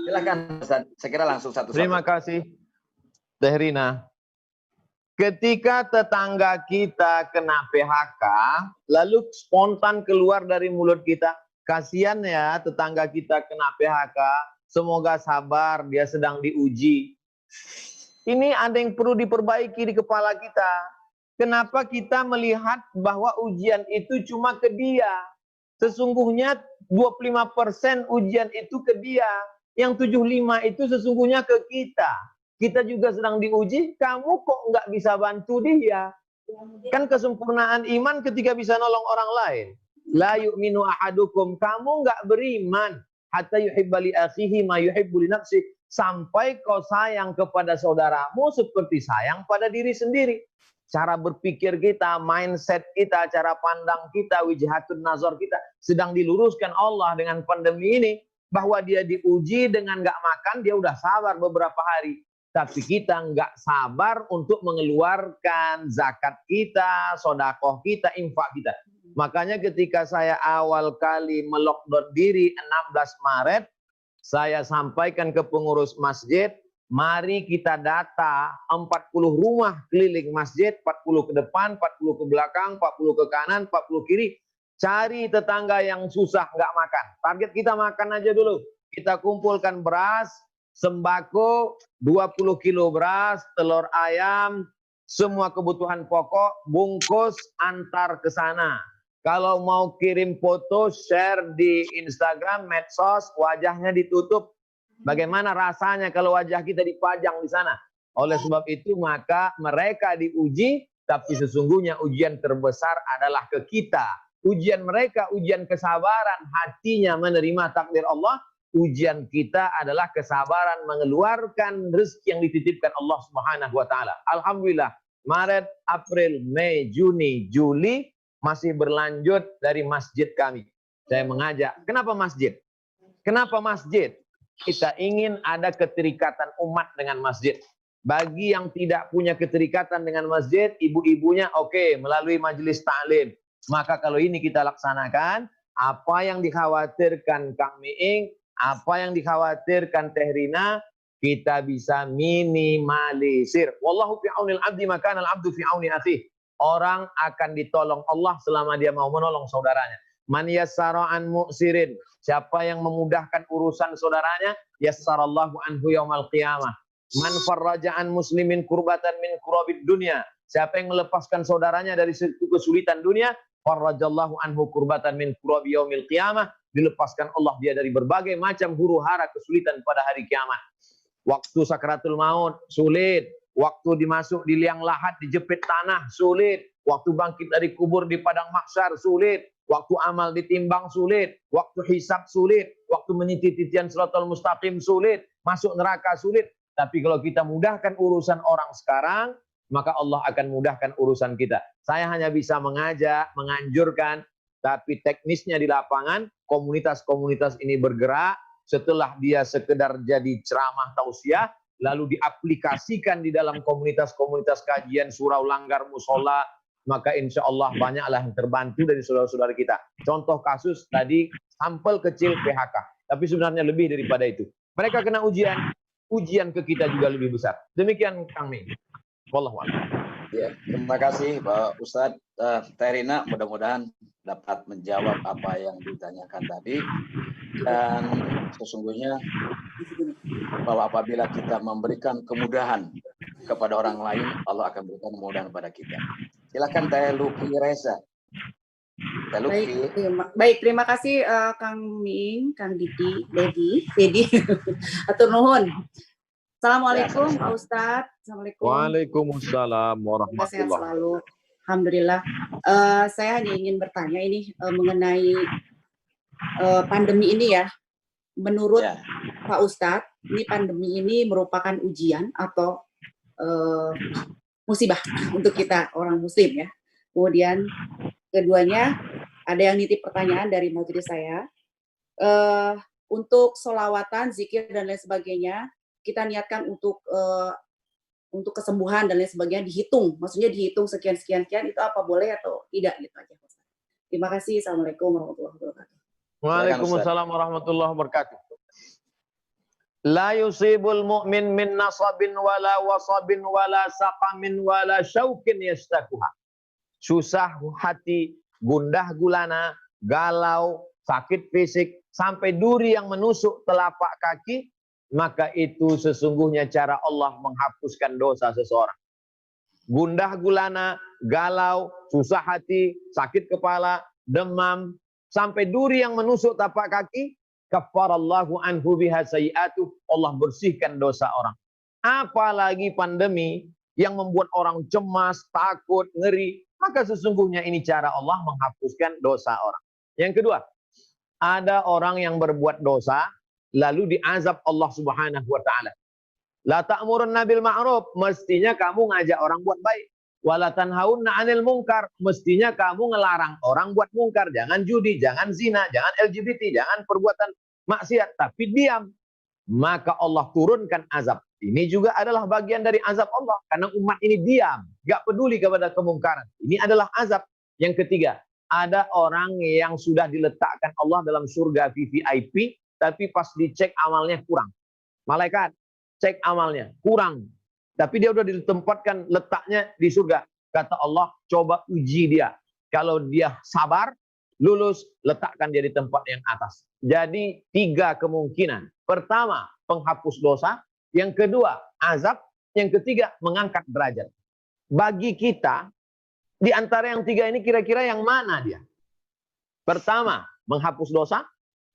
Silakan, Ustadz. Saya kira langsung satu-satu. Terima kasih, Teh Rina. Ketika tetangga kita kena PHK, lalu spontan keluar dari mulut kita, kasihan ya tetangga kita kena PHK, semoga sabar, dia sedang diuji. Ini ada yang perlu diperbaiki di kepala kita. Kenapa kita melihat bahwa ujian itu cuma ke dia? Sesungguhnya 25% ujian itu ke dia. Yang 75 itu sesungguhnya ke kita. Kita juga sedang diuji, kamu kok nggak bisa bantu dia? Kan kesempurnaan iman ketika bisa nolong orang lain. La yu'minu ahadukum, kamu nggak beriman hatta yuhibba li akhihi ma yuhibbu li nafsi, sampai kau sayang kepada saudaramu seperti sayang pada diri sendiri. Cara berpikir kita, mindset kita, cara pandang kita, wijhatun nazar kita sedang diluruskan Allah dengan pandemi ini, bahwa dia diuji dengan nggak makan, dia udah sabar beberapa hari. Tapi kita nggak sabar untuk mengeluarkan zakat kita, sodakoh kita, infak kita. Makanya ketika saya awal kali melockdown diri 16 Maret, saya sampaikan ke pengurus masjid, mari kita data 40 rumah keliling masjid, 40 ke depan, 40 ke belakang, 40 ke kanan, 40 kiri. Cari tetangga yang susah nggak makan. Target kita makan aja dulu. Kita kumpulkan beras, sembako, 20 kilo beras, telur ayam, semua kebutuhan pokok, bungkus, antar ke sana. Kalau mau kirim foto, share di Instagram, medsos, wajahnya ditutup. Bagaimana rasanya kalau wajah kita dipajang di sana? Oleh sebab itu maka mereka diuji, tapi sesungguhnya ujian terbesar adalah ke kita. Ujian mereka, ujian kesabaran, hatinya menerima takdir Allah. Ujian kita adalah kesabaran mengeluarkan rezeki yang dititipkan Allah Subhanahu wa taala. Alhamdulillah, Maret, April, Mei, Juni, Juli masih berlanjut dari masjid kami. Saya mengajak, kenapa masjid? Kenapa masjid? Kita ingin ada keterikatan umat dengan masjid. Bagi yang tidak punya keterikatan dengan masjid, ibu-ibunya oke, melalui majelis taklim. Maka kalau ini kita laksanakan, apa yang dikhawatirkan Kang Miing, apa yang dikhawatirkan Teh Rina, kita bisa minimalisir. Wallahu fi aunil abdi maka al abdu fi auni akhih. Orang akan ditolong Allah selama dia mau menolong saudaranya. Man yassara an mu'sirin. Siapa yang memudahkan urusan saudaranya, yassarallahu anhu yaumal qiyamah. Man farraja an muslimin kurbatan min kurabid dunya. Siapa yang melepaskan saudaranya dari kesulitan dunia, farrajallahu anhu kurbatan min kurabi yaumil qiyamah. Dilepaskan Allah dia dari berbagai macam huru-hara kesulitan pada hari kiamat. Waktu sakratul maut sulit, waktu dimasuk di liang lahat dijepit tanah sulit, waktu bangkit dari kubur di padang mahsyar sulit, waktu amal ditimbang sulit, waktu hisab sulit, waktu meniti titian shiratal mustaqim sulit, masuk neraka sulit. Tapi kalau kita mudahkan urusan orang sekarang, maka Allah akan mudahkan urusan kita. Saya hanya bisa mengajak, menganjurkan, tapi teknisnya di lapangan, komunitas-komunitas ini bergerak, setelah dia sekedar jadi ceramah tausiah, lalu diaplikasikan di dalam komunitas-komunitas kajian surau langgar musola, maka insya Allah banyaklah yang terbantu dari saudara-saudara kita. Contoh kasus tadi, sampel kecil PHK, tapi sebenarnya lebih daripada itu. Mereka kena ujian, ujian ke kita juga lebih besar. Demikian Kang Mi. Wallahu a'lam. Ya, terima kasih Pak Ustadz. Teh Rina mudah-mudahan dapat menjawab apa yang ditanyakan tadi. Dan sesungguhnya bahwa apabila kita memberikan kemudahan kepada orang lain, Allah akan berikan kemudahan kepada kita. Silakan Teh Luki Reza. Teh Luki. Baik, terima kasih Kang Ming, Kang Dedi. Atur nuhun. Assalamualaikum Pak Ustadz. Assalamualaikum. Waalaikumsalam warahmatullahi warahmatullahi wabarakatuh. Alhamdulillah. Saya hanya ingin bertanya ini mengenai pandemi ini ya. Menurut Pak Ustadz, ini pandemi ini merupakan ujian atau musibah untuk kita orang Muslim ya. Kemudian keduanya ada yang nitip pertanyaan dari majelis saya. Untuk sholawatan, zikir dan lain sebagainya, kita niatkan untuk kesembuhan dan lain sebagainya dihitung, maksudnya dihitung sekian itu apa boleh atau tidak gitu aja. Terima kasih. Assalamualaikum warahmatullahi wabarakatuh. Waalaikumsalam warahmatullahi wabarakatuh. La yusibul mu'min min nasabin wala wasabin wala saqamin wala syaukin yastakuha. Susah hati, gundah gulana, galau, sakit fisik, sampai duri yang menusuk telapak kaki, maka itu sesungguhnya cara Allah menghapuskan dosa seseorang. Gundah gulana, galau, susah hati, sakit kepala, demam, sampai duri yang menusuk tapak kaki, kafarallahu anhu biha sayi'atuh, Allah bersihkan dosa orang. Apalagi pandemi yang membuat orang cemas, takut, ngeri, maka sesungguhnya ini cara Allah menghapuskan dosa orang. Yang kedua, ada orang yang berbuat dosa, lalu diazab Allah Subhanahu wa taala. La ta'murunna bil ma'ruf, mestinya kamu ngajak orang buat baik. Wala tanhaunna 'anil munkar, mestinya kamu ngelarang orang buat mungkar, jangan judi, jangan zina, jangan LGBT, jangan perbuatan maksiat, tapi diam. Maka Allah turunkan azab. Ini juga adalah bagian dari azab Allah karena umat ini diam, enggak peduli kepada kemungkaran. Ini adalah azab. Yang ketiga, ada orang yang sudah diletakkan Allah dalam surga VVIP, tapi pas dicek amalnya kurang. Malaikat cek amalnya kurang, tapi dia udah ditempatkan letaknya di surga. Kata Allah, coba uji dia. Kalau dia sabar, lulus, letakkan dia di tempat yang atas. Jadi 3 kemungkinan. Pertama, penghapus dosa. Yang kedua, azab. Yang ketiga, mengangkat derajat. Bagi kita, di antara yang 3 ini kira-kira yang mana dia? Pertama, menghapus dosa.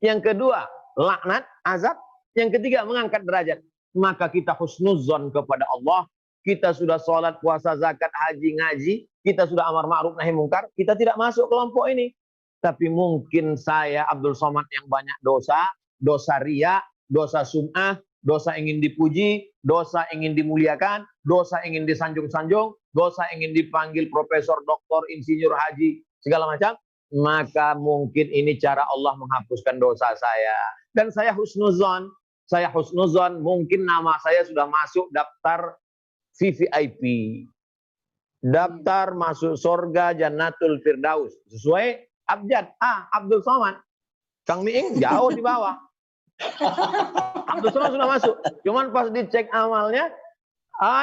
Yang kedua, laknat, azab. Yang ketiga, mengangkat derajat. Maka kita husnuzon kepada Allah. Kita sudah sholat, puasa, zakat, haji, ngaji. Kita sudah amar ma'ruf, nahi mungkar. Kita tidak masuk kelompok ini. Tapi mungkin saya, Abdul Somad, yang banyak dosa. Dosa riya, dosa sum'ah, dosa ingin dipuji, dosa ingin dimuliakan, dosa ingin disanjung-sanjung, dosa ingin dipanggil profesor, doktor, insinyur, haji, segala macam. Maka mungkin ini cara Allah menghapuskan dosa saya. Dan saya husnuzon. Saya husnuzon, mungkin nama saya sudah masuk daftar VVIP. Daftar masuk surga Jannatul Firdaus. Sesuai abjad. Abdul Somad. Kang Miing jauh di bawah. Abdul Somad sudah masuk. Cuman pas dicek amalnya,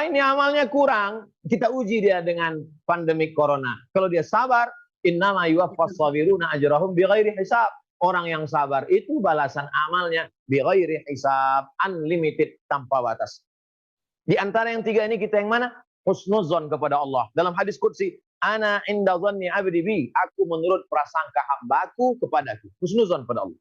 ini amalnya kurang. Kita uji dia dengan pandemi corona. Kalau dia sabar, innama yuwaffas sabiruna ajrahum bighairi hisab. Orang yang sabar itu balasan amalnya bighairi hisab, unlimited, tanpa batas. Di antara yang tiga ini kita yang mana? Husnuzon kepada Allah. Dalam hadis qudsi, ana inda dhanni abdi bi, aku menurut prasangka hambaku kepadaku. Husnuzon pada Allah.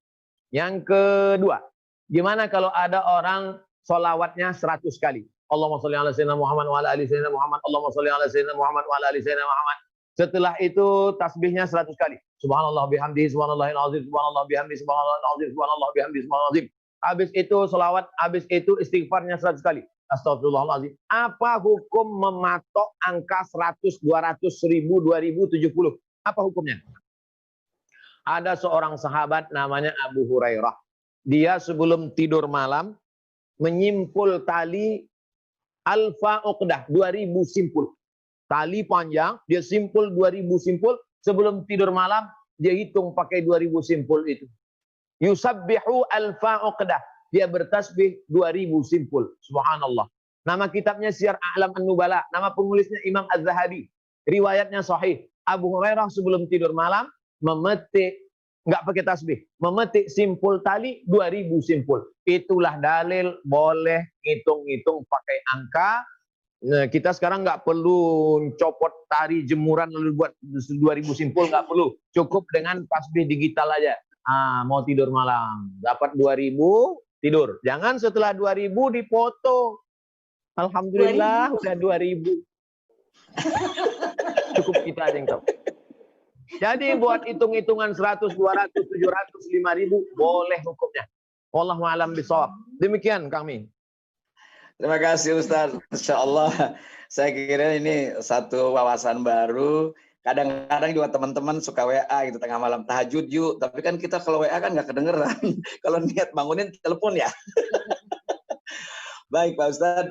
Yang kedua, gimana kalau ada orang solawatnya 100 kali? Allahumma sholli ala sayyidina Muhammad wa ala ali sayyidina Muhammad. Allahumma sholli ala sayyidina Muhammad wa ala ali sayyidina Muhammad. Setelah itu tasbihnya 100 kali. Subhanallah bihamdihi, subhanallahil azim, subhanallah bihamdihi, subhanallahil azim, subhanallah bihamdihi, subhanallah azim. Habis itu selawat, habis itu istighfarnya 100 kali. Astagfirullahaladzim. Apa hukum mematok angka 100, 200, 1000, 2000, 70? Apa hukumnya? Ada seorang sahabat namanya Abu Hurairah. Dia sebelum tidur malam menyimpul tali alfa uqdah, 2000 simpul. Tali panjang, dia simpul 2000 simpul. Sebelum tidur malam, dia hitung pakai 2000 simpul itu. Yusabbihu alfa uqdah. Dia bertasbih 2000 simpul. Subhanallah. Nama kitabnya Syiar A'lam An-Nubala. Nama penulisnya Imam Az-Zahabi. Riwayatnya sahih. Abu Hurairah sebelum tidur malam memetik, nggak pakai tasbih, memetik simpul tali 2000 simpul. Itulah dalil boleh ngitung-ngitung pakai angka. Nah, kita sekarang nggak perlu copot tari jemuran lalu buat 2000 simpul, nggak perlu. Cukup dengan tasbih digital aja. Mau tidur malam, dapat 2000, tidur. Jangan setelah 2000 dipoto. Alhamdulillah 2000. Udah 2000. Cukup kita aja yang tahu. Jadi buat hitung-hitungan 100, 200, 700, 5000 boleh hukumnya. Wallahu a'lam bishawab. Demikian kami. Terima kasih Ustaz. Insya Allah saya kira ini satu wawasan baru. Kadang-kadang juga teman-teman suka WA gitu tengah malam, tahajud yuk. Tapi kan kita kalau WA kan nggak kedengeran. Kalau niat bangunin telepon ya. Baik Pak Ustaz.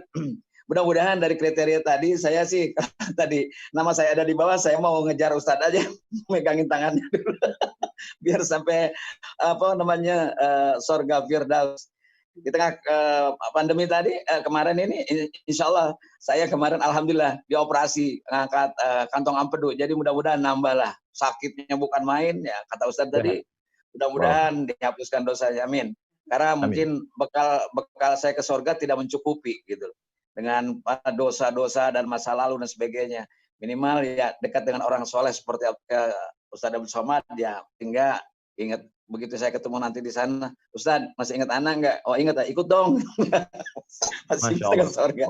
Mudah-mudahan dari kriteria tadi, saya sih tadi nama saya ada di bawah, saya mau ngejar Ustaz aja, megangin tangannya dulu. Biar sampai surga Firdaus. Di tengah pandemi tadi kemarin ini insya Allah saya kemarin alhamdulillah dioperasi ngangkat kantong empedu, jadi mudah-mudahan nambah lah, sakitnya bukan main ya kata Ustadz tadi, mudah-mudahan dihapuskan dosanya, amin. Karena mungkin bekal saya ke surga tidak mencukupi gitu dengan dosa-dosa dan masa lalu dan sebagainya, minimal ya dekat dengan orang soleh seperti Ustadz Abdul Somad ya, hingga ingat begitu saya ketemu nanti di sana, Ustadz masih ingat anak nggak? Oh ingat ya, ikut dong. Masih bisa ke surga.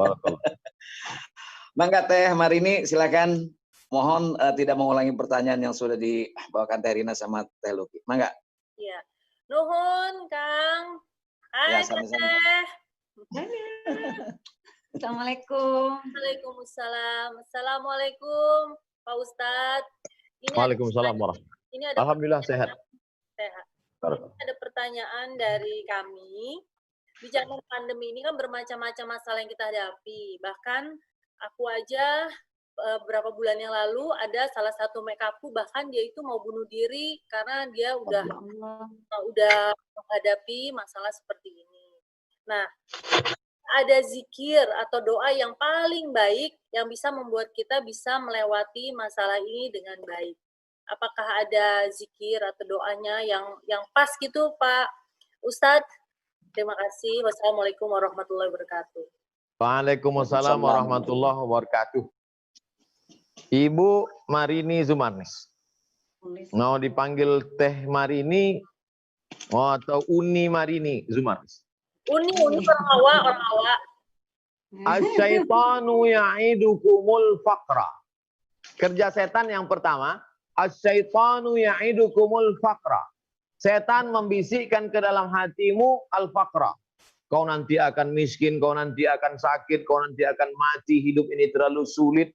Mangga Teh Marini silakan, mohon tidak mengulangi pertanyaan yang sudah dibawakan Teh Rina sama Teh Luki. Mangga. Iya. Nuhun Kang. Hai ya, Teh. Assalamualaikum. Waalaikumsalam. Assalamualaikum Pak Ustadz. Waalaikumsalam warahmatullahi. Alhamdulillah sehat. Sehat. Ada pertanyaan dari kami. Di zaman pandemi ini kan bermacam-macam masalah yang kita hadapi. Bahkan aku aja beberapa bulan yang lalu ada salah satu makeupku bahkan dia itu mau bunuh diri karena dia udah menghadapi masalah seperti ini. Nah, ada zikir atau doa yang paling baik yang bisa membuat kita bisa melewati masalah ini dengan baik. Apakah ada zikir atau doanya yang pas gitu Pak Ustadz? Terima kasih. Wassalamualaikum warahmatullahi wabarakatuh. Waalaikumsalam warahmatullahi wabarakatuh. Ibu Marini Zumarnis. Mau dipanggil Teh Marini atau Uni Marini, Zumar. Uni orang Jawa. Asyaitanu ya'idukumul faqra. Kerja setan yang pertama, asyaitanu ya'idukumul faqra. Setan membisikkan ke dalam hatimu al-faqra. Kau nanti akan miskin, kau nanti akan sakit, kau nanti akan mati, hidup ini terlalu sulit.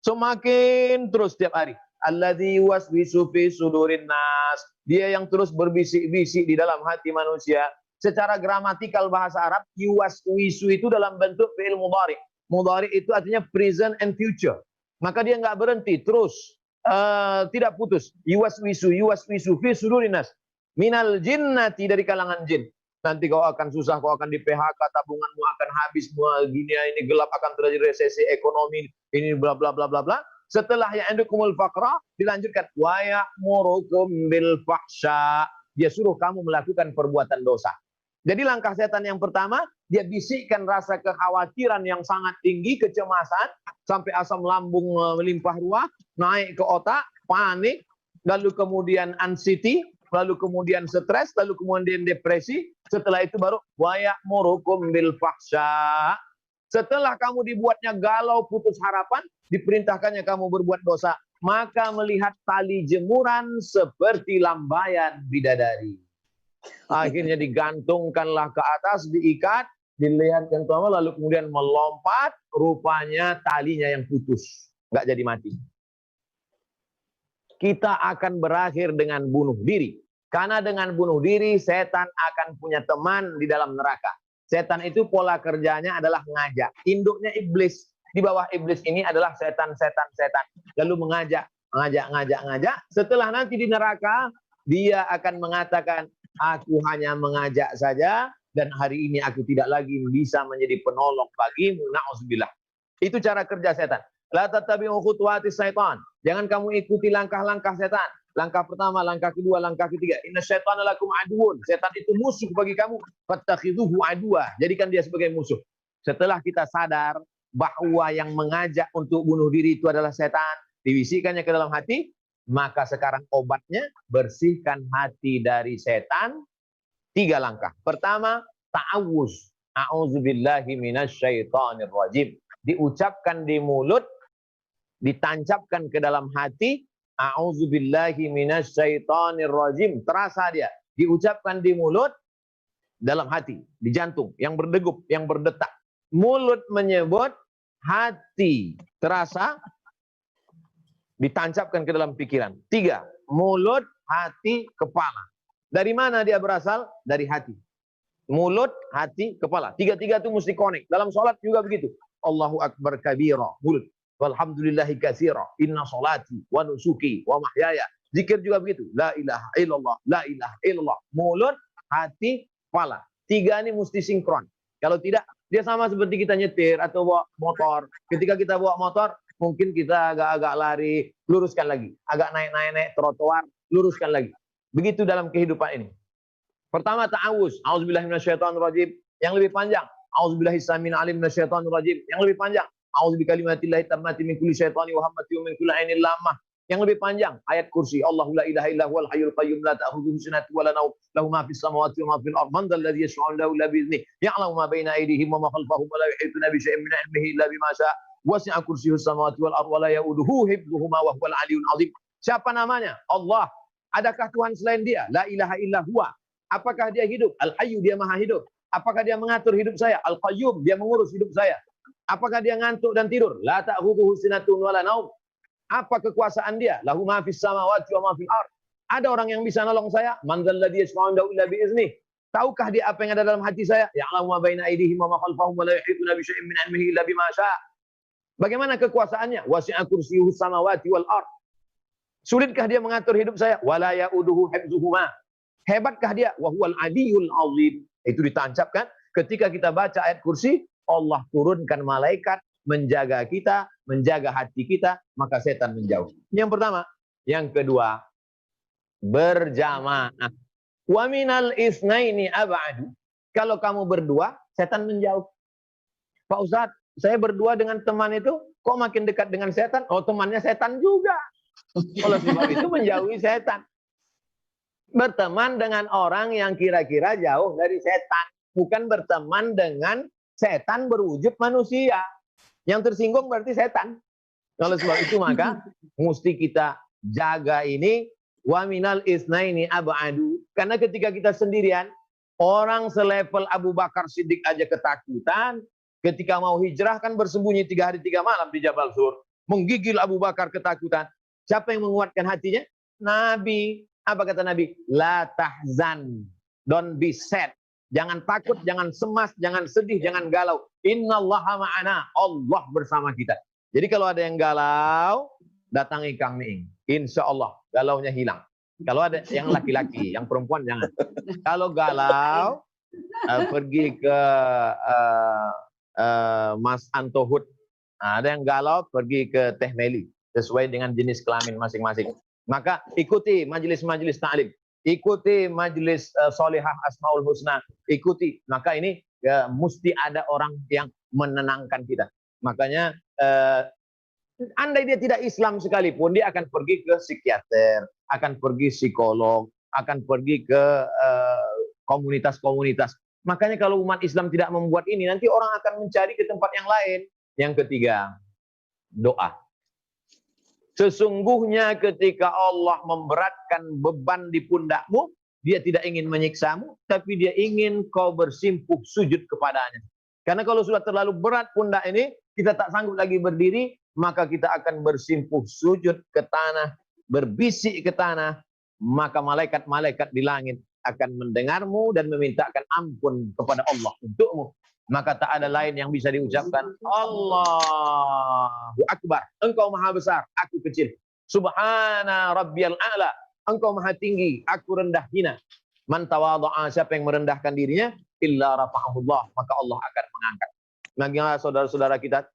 Semakin terus setiap hari. Alladzi yuwaswisu fi sudurin nas. Dia yang terus berbisik-bisik di dalam hati manusia. Secara gramatikal bahasa Arab, yuwaswisu itu dalam bentuk fi'il mudhari. Mudhari itu artinya present and future. Maka dia nggak berhenti, terus tidak putus. Yuwaswisu fi sudurin nas. Minal jinnati, dari kalangan jin. Nanti kau akan susah, kau akan di PHK, tabunganmu akan habis, gini ini gelap, akan terjadi resesi ekonomi, ini bla bla bla bla bla. Setelah ya'idukumul faqra, dilanjutkan wa ya'murukum bil fahsya. Dia suruh kamu melakukan perbuatan dosa. Jadi langkah setan yang pertama, dia bisikkan rasa kekhawatiran yang sangat tinggi, kecemasan, sampai asam lambung melimpah ruah, naik ke otak, panik, lalu kemudian anxiety, lalu kemudian stres, lalu kemudian depresi. Setelah itu baru wa ya'murukum bil fahsya. Setelah kamu dibuatnya galau, putus harapan, diperintahkannya kamu berbuat dosa, maka melihat tali jemuran seperti lambaian bidadari. Akhirnya digantungkanlah ke atas, diikat, dilihatkan ke bawah, lalu kemudian melompat, rupanya talinya yang putus, nggak jadi mati. Kita akan berakhir dengan bunuh diri. Karena dengan bunuh diri, setan akan punya teman di dalam neraka. Setan itu pola kerjanya adalah ngajak. Induknya iblis. Di bawah iblis ini adalah setan. Lalu mengajak. Setelah nanti di neraka, dia akan mengatakan, aku hanya mengajak saja, dan hari ini aku tidak lagi bisa menjadi penolong bagimu. Na'udzubillah. Itu cara kerja setan. La tattabi'u khutuwatis syaitan. Jangan kamu ikuti langkah-langkah setan. Langkah pertama, langkah kedua, langkah ketiga. Inna syaitana lakum aduun. Setan itu musuh bagi kamu. Fattakhidhuhu aduwa. Jadikan dia sebagai musuh. Setelah kita sadar bahwa yang mengajak untuk bunuh diri itu adalah setan, dibisikkannya ke dalam hati, maka sekarang obatnya bersihkan hati dari setan. 3 langkah. Pertama, ta'awuz. A'udzubillahi minasyaitonir rajim. Diucapkan di mulut, ditancapkan ke dalam hati. A'udzubillahi minasyaitonir rajim. Terasa dia. Diucapkan di mulut, dalam hati, di jantung, yang berdegup, yang berdetak. Mulut menyebut, hati terasa, ditancapkan ke dalam pikiran. 3. Mulut, hati, kepala. Dari mana dia berasal? Dari hati. Mulut, hati, kepala. 3-3 itu mesti connect. Dalam sholat juga begitu. Allahu Akbar kabira. Mulut. Walhamdulillahi katsira. Inna sholati wa nusuki wa mahyaya. Zikir juga begitu. La ilaha illallah. La ilaha illallah. Mulut, hati, kepala. 3 ini mesti sinkron. Kalau tidak, dia sama seperti kita nyetir atau bawa motor. Ketika kita bawa motor, mungkin kita agak-agak lari, luruskan lagi. Agak naik-naik trotoar, luruskan lagi. Begitu dalam kehidupan ini. Pertama, ta'awuz. A'udzubillahi minasyaitonirrajim. Yang lebih panjang. A'udzubillahi samil alim minasyaitonirrajim. Yang lebih panjang. A'udzubillahi tammati min kulli syaitani wa hammati wa min kulli ainin lamah. Yang lebih panjang, ayat kursi. Allahu la ilaha illa huwal hayyul qayyum la ta'khudhuhu sinatun wa la nawm. Lahu ma fis samawati wa ma fil ardh. Man dzal ladzi yashfa'u 'indahu illa bi idhnihi. Ya'lamu ma baina aydihim wa ma khalfahum wa la yuhituna bi syai'in min 'ilmihi illa bima syaa'. Wasi'a kursiyyuhus samawati wal ardh wa la ya'uduhu hifdhuhuma wa huwal 'aliyyul 'azim. Siapa namanya? Allah. Adakah Tuhan selain Dia? La ilaha illa huwa. Apakah Dia hidup? Al-Hayyu, Dia Maha hidup. Apakah Dia mengatur hidup saya? Al-Qayyum, Dia mengurus hidup saya. Apakah dia ngantuk dan tidur? La ta'khudhuhu sinatun wa la naum. Apa kekuasaan dia? Lahu ma fis samawati wa ma fil ardh. Ada orang yang bisa nolong saya? Man dzal ladzi yashfa'u 'indahu illa bi idznih. Tahukah dia apa yang ada dalam hati saya? Ya'lamu ma baina aydihim wa ma khalfahum wa la yuhituna bi syai'in min 'ilmihi illa bima syaa'. Bagaimana kekuasaannya? Wasi'a kursiyyuhus samawati wal ardh. Sulitkah dia mengatur hidup saya? Wala ya'uduhu hifdzuhuma. Hebatkah dia? Wa huwal 'aliyyul 'azim. Itu ditancapkan ketika kita baca ayat kursi. Allah turunkan malaikat menjaga kita, menjaga hati kita, maka setan menjauh. Yang pertama. Yang kedua, berjamaah. Wa minal isnaini ab'adu. Kalau kamu berdua, setan menjauh. Pak Ustadz, saya berdua dengan teman itu, kok makin dekat dengan setan? Oh, temannya setan juga. Oleh sebab itu menjauhi setan. Berteman dengan orang yang kira-kira jauh dari setan. Bukan berteman dengan setan berwujud manusia. Yang tersinggung berarti setan. Oleh sebab itu maka mesti kita jaga ini. Wa minal isnaini ab'adu. Karena ketika kita sendirian, orang selevel Abu Bakar Siddiq aja ketakutan. Ketika mau hijrah kan bersembunyi 3 hari 3 malam di Jabal Sur. Menggigil Abu Bakar ketakutan. Siapa yang menguatkan hatinya? Nabi. Apa kata Nabi? La tahzan. Don't be sad. Jangan takut, jangan cemas, jangan sedih, jangan galau. Innallaha ma'ana. Allah bersama kita. Jadi kalau ada yang galau, datangi Kang Miing. Insya Allah galaunya hilang. Kalau ada yang laki-laki, yang perempuan jangan. Kalau galau, pergi ke Mas Antohud. Ada yang galau, pergi ke Teh Meli. Sesuai dengan jenis kelamin masing-masing. Maka ikuti majelis-majelis ta'lim. Ikuti majelis solihah asmaul husna. Ikuti. Maka ini mesti ada orang yang menenangkan kita. Makanya andai dia tidak Islam sekalipun, dia akan pergi ke psikiater, akan pergi psikolog, akan pergi ke komunitas-komunitas. Makanya kalau umat Islam tidak membuat ini, nanti orang akan mencari ke tempat yang lain. Yang ketiga, doa. Sesungguhnya ketika Allah memberatkan beban di pundakmu, dia tidak ingin menyiksamu, tapi dia ingin kau bersimpuh sujud kepadanya. Karena kalau sudah terlalu berat pundak ini, kita tak sanggup lagi berdiri, maka kita akan bersimpuh sujud ke tanah, berbisik ke tanah, maka malaikat-malaikat di langit akan mendengarmu dan memintakan ampun kepada Allah untukmu. Maka tak ada lain yang bisa diucapkan, Allahu Akbar, engkau maha besar, aku kecil. Subhana rabbiyal a'la, engkau maha tinggi, aku rendah hina. Man tawadha'a, siapa yang merendahkan dirinya, illa rafa'ahullah, maka Allah akan mengangkat. Nah, saudara-saudara kita,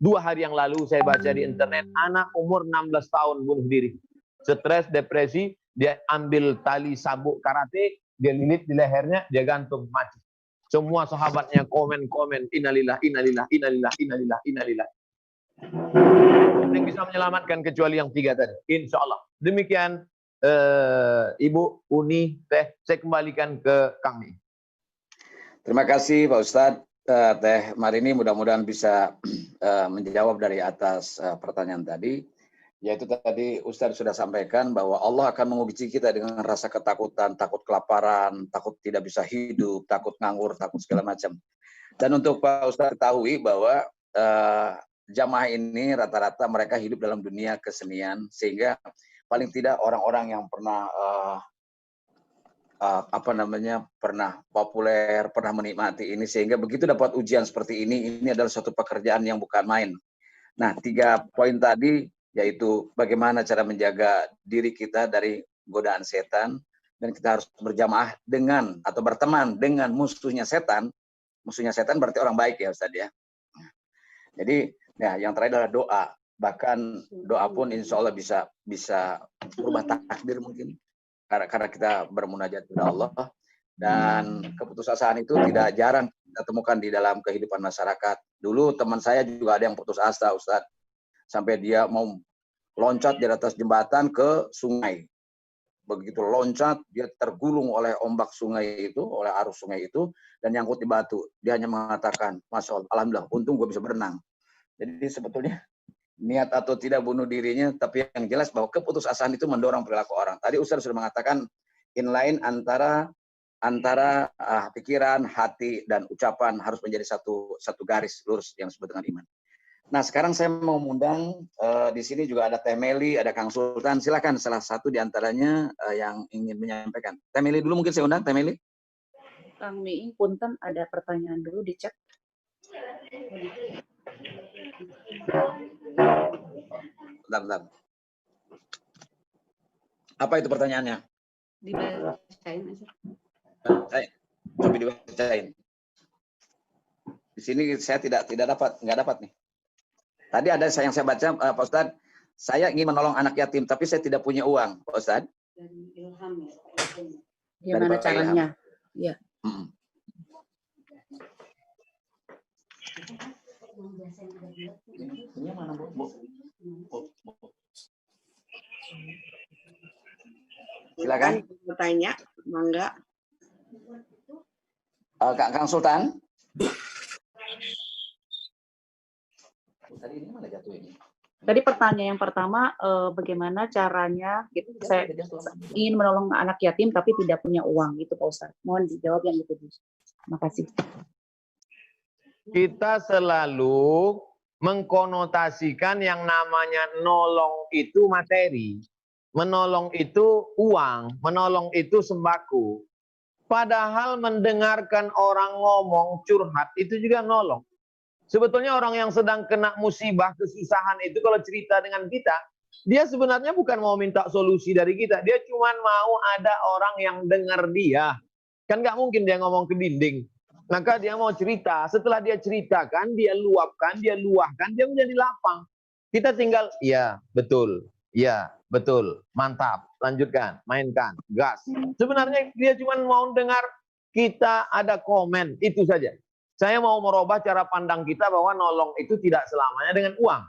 2 hari yang lalu saya baca di internet, anak umur 16 tahun bunuh diri. Stres, depresi, dia ambil tali sabuk karate, dia lilit di lehernya, dia gantung, mati. Semua sahabatnya komen-komen, innalillah, innalillah, innalillah, innalillah, innalillah. Yang bisa menyelamatkan kecuali yang 3 tadi, insya Allah. Demikian Ibu Uni Teh, saya kembalikan ke Kang Mi. Terima kasih Pak Ustadz. Teh Marini mudah-mudahan bisa menjawab dari atas pertanyaan tadi. Yaitu tadi Ustadz sudah sampaikan bahwa Allah akan menguji kita dengan rasa ketakutan, takut kelaparan, takut tidak bisa hidup, takut nganggur, takut segala macam. Dan untuk Pak Ustadz ketahui bahwa jamaah ini rata-rata mereka hidup dalam dunia kesenian, sehingga paling tidak orang-orang yang pernah pernah populer, pernah menikmati ini, sehingga begitu dapat ujian seperti ini adalah suatu pekerjaan yang bukan main. Nah, 3 poin tadi, yaitu bagaimana cara menjaga diri kita dari godaan setan, dan kita harus berjamaah dengan atau berteman dengan musuhnya setan. Musuhnya setan berarti orang baik ya Ustaz ya. Jadi ya, yang terakhir adalah doa. Bahkan doa pun insya Allah bisa berubah takdir mungkin. Karena kita bermunajat kepada Allah. Dan keputusasaan itu tidak jarang kita temukan di dalam kehidupan masyarakat. Dulu teman saya juga ada yang putus asa Ustaz. Sampai dia mau loncat di atas jembatan ke sungai. Begitu loncat, dia tergulung oleh ombak sungai itu, oleh arus sungai itu, dan nyangkut di batu. Dia hanya mengatakan, Masya Allah, Alhamdulillah, untung gue bisa berenang. Jadi sebetulnya niat atau tidak bunuh dirinya, tapi yang jelas bahwa keputusasaan itu mendorong perilaku orang. Tadi Ustaz sudah mengatakan inline antara pikiran, hati, dan ucapan harus menjadi satu garis lurus yang disebut dengan iman. Nah, sekarang saya mau mengundang di sini juga ada Teh Meli, ada Kang Sultan. Silakan salah satu di antaranya yang ingin menyampaikan. Teh Meli dulu mungkin saya undang, Teh Meli. Kang Miing, punten ada pertanyaan dulu dicek. Bentar. Apa itu pertanyaannya? Dibacain aja. Coba dibacain. Di sini saya nggak dapat nih. Tadi ada yang saya baca, Pak Ustadz, saya ingin menolong anak yatim, tapi saya tidak punya uang, Pak Ustadz. Gimana caranya? Ya. Silakan. Bertanya, mangga. Kang Sultan. Tadi ini mana jatuh ini? Tadi pertanyaan yang pertama, bagaimana caranya gitu, saya ingin menolong anak yatim tapi tidak punya uang, gitu Pak Ustadz. Mohon dijawab yang itu dulu. Terima kasih. Kita selalu mengkonotasikan yang namanya nolong itu materi, menolong itu uang, menolong itu sembako. Padahal mendengarkan orang ngomong curhat itu juga nolong. Sebetulnya orang yang sedang kena musibah, kesusahan itu kalau cerita dengan kita, dia sebenarnya bukan mau minta solusi dari kita. Dia cuma mau ada orang yang dengar dia. Kan nggak mungkin dia ngomong ke dinding. Maka dia mau cerita. Setelah dia ceritakan, dia luapkan, dia luahkan, dia menjadi lapang. Kita tinggal, iya betul, iya betul, mantap, lanjutkan, mainkan, gas. Sebenarnya dia cuma mau dengar kita ada komen, itu saja. Saya mau merubah cara pandang kita bahwa nolong itu tidak selamanya dengan uang.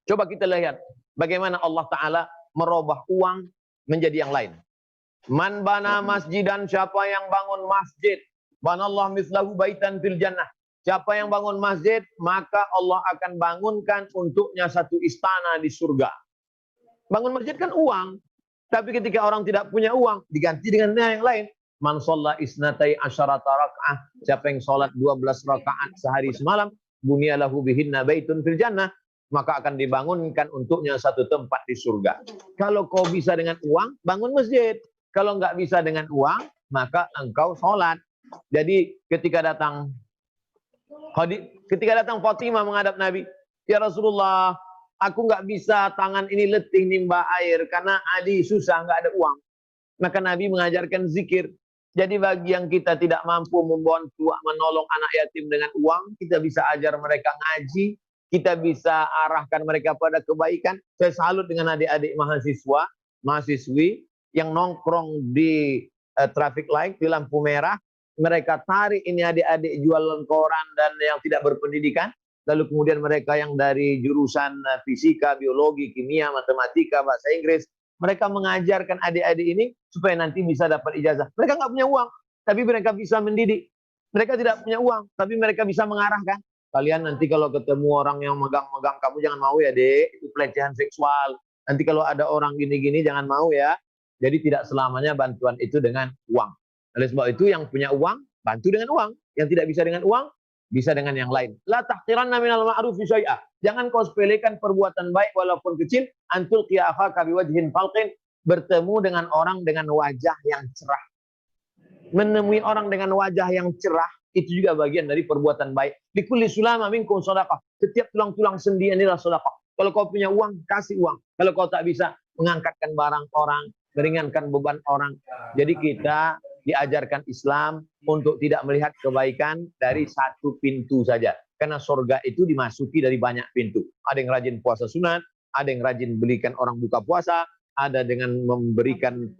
Coba kita lihat bagaimana Allah Ta'ala merubah uang menjadi yang lain. Man bana masjidan, siapa yang bangun masjid, banallahu mislahu baitan fil jannah. Siapa yang bangun masjid, maka Allah akan bangunkan untuknya satu istana di surga. Bangun masjid kan uang. Tapi ketika orang tidak punya uang, diganti dengan yang lain. Man sholla isnatai asyarata raka'ah. Siapa yang sholat 12 rakaat sehari semalam, bunyalahu bihinna baitun fil jannah, maka akan dibangunkan untuknya satu tempat di surga. Kalau kau bisa dengan uang, bangun masjid. Kalau nggak bisa dengan uang, maka engkau sholat. Jadi ketika datang Fatimah menghadap Nabi, ya Rasulullah, aku nggak bisa, tangan ini letih nimba air karena Adi susah, nggak ada uang. Maka Nabi mengajarkan zikir. Jadi bagi yang kita tidak mampu membantu menolong anak yatim dengan uang, kita bisa ajar mereka ngaji, kita bisa arahkan mereka pada kebaikan. Saya salut dengan adik-adik mahasiswa, mahasiswi yang nongkrong di traffic light, di lampu merah. Mereka tarik ini adik-adik jualan koran dan yang tidak berpendidikan. Lalu kemudian mereka yang dari jurusan fisika, biologi, kimia, matematika, bahasa Inggris, mereka mengajarkan adik-adik ini supaya nanti bisa dapat ijazah. Mereka nggak punya uang, tapi mereka bisa mendidik. Mereka tidak punya uang, tapi mereka bisa mengarahkan. Kalian nanti kalau ketemu orang yang megang-megang kamu jangan mau ya dek, itu pelecehan seksual. Nanti kalau ada orang gini-gini jangan mau ya. Jadi tidak selamanya bantuan itu dengan uang. Oleh sebab itu yang punya uang, bantu dengan uang. Yang tidak bisa dengan uang, bisa dengan yang lain. La tahqiranna minal ma'rufi syai'a. Jangan kau sepelekan perbuatan baik walaupun kecil. Antul qiyakhaka biwajhin falqin. Bertemu dengan orang dengan wajah yang cerah. Menemui orang dengan wajah yang cerah itu juga bagian dari perbuatan baik. Likulli sulama minkum shadaqah. Setiap tulang-tulang sendi inilah sedekah. Kalau kau punya uang, kasih uang. Kalau kau tak bisa, mengangkatkan barang orang, meringankan beban orang. Jadi kita diajarkan Islam untuk tidak melihat kebaikan dari satu pintu saja. Karena surga itu dimasuki dari banyak pintu. Ada yang rajin puasa sunat, ada yang rajin belikan orang buka puasa, ada dengan memberikan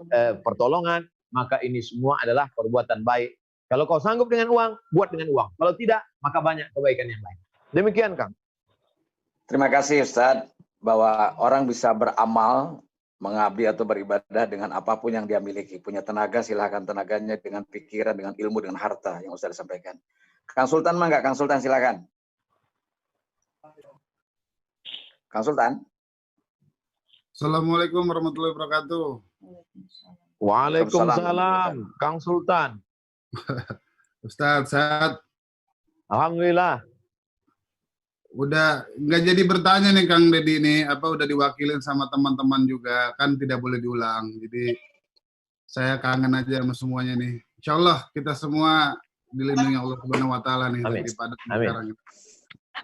pertolongan, maka ini semua adalah perbuatan baik. Kalau kau sanggup dengan uang, buat dengan uang. Kalau tidak, maka banyak kebaikan yang lain. Demikian, Kang. Terima kasih Ustadz, bahwa orang bisa beramal, mengabdi atau beribadah dengan apapun yang dia miliki. Punya tenaga, silahkan tenaganya dengan pikiran, dengan ilmu, dengan harta yang Ustadz sampaikan. Kang Sultan mah enggak? Kang Sultan silakan. Kang Sultan. Assalamualaikum warahmatullahi wabarakatuh. Waalaikumsalam, Kang Sultan. Ustadz, sehat? Alhamdulillah. Udah nggak jadi bertanya nih Kang Deddy ini, apa udah diwakilin sama teman-teman juga, kan tidak boleh diulang. Jadi saya kangen aja sama semuanya nih. Insya Allah kita semua dilindungi Allah Subhanahu Wa Taala nih. Amin. Daripada Amin. sekarang ini.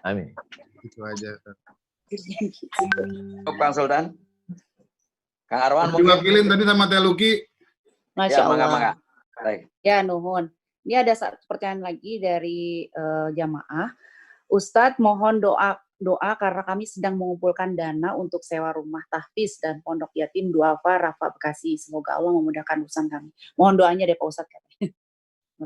Amin. Itu aja. Kang Sultan. Kang Arwan Udah diwakilin tadi sama Teh Luki. Masya Ya, Allah. mangga. Baik. Ya, nuhun. Ini ada satu pertanyaan lagi dari jamaah. Ustadz, mohon doa karena kami sedang mengumpulkan dana untuk sewa rumah tahfiz dan pondok yatim Duafa Rafa Bekasi. Semoga Allah memudahkan urusan kami. Mohon doanya deh Pak Ustadz.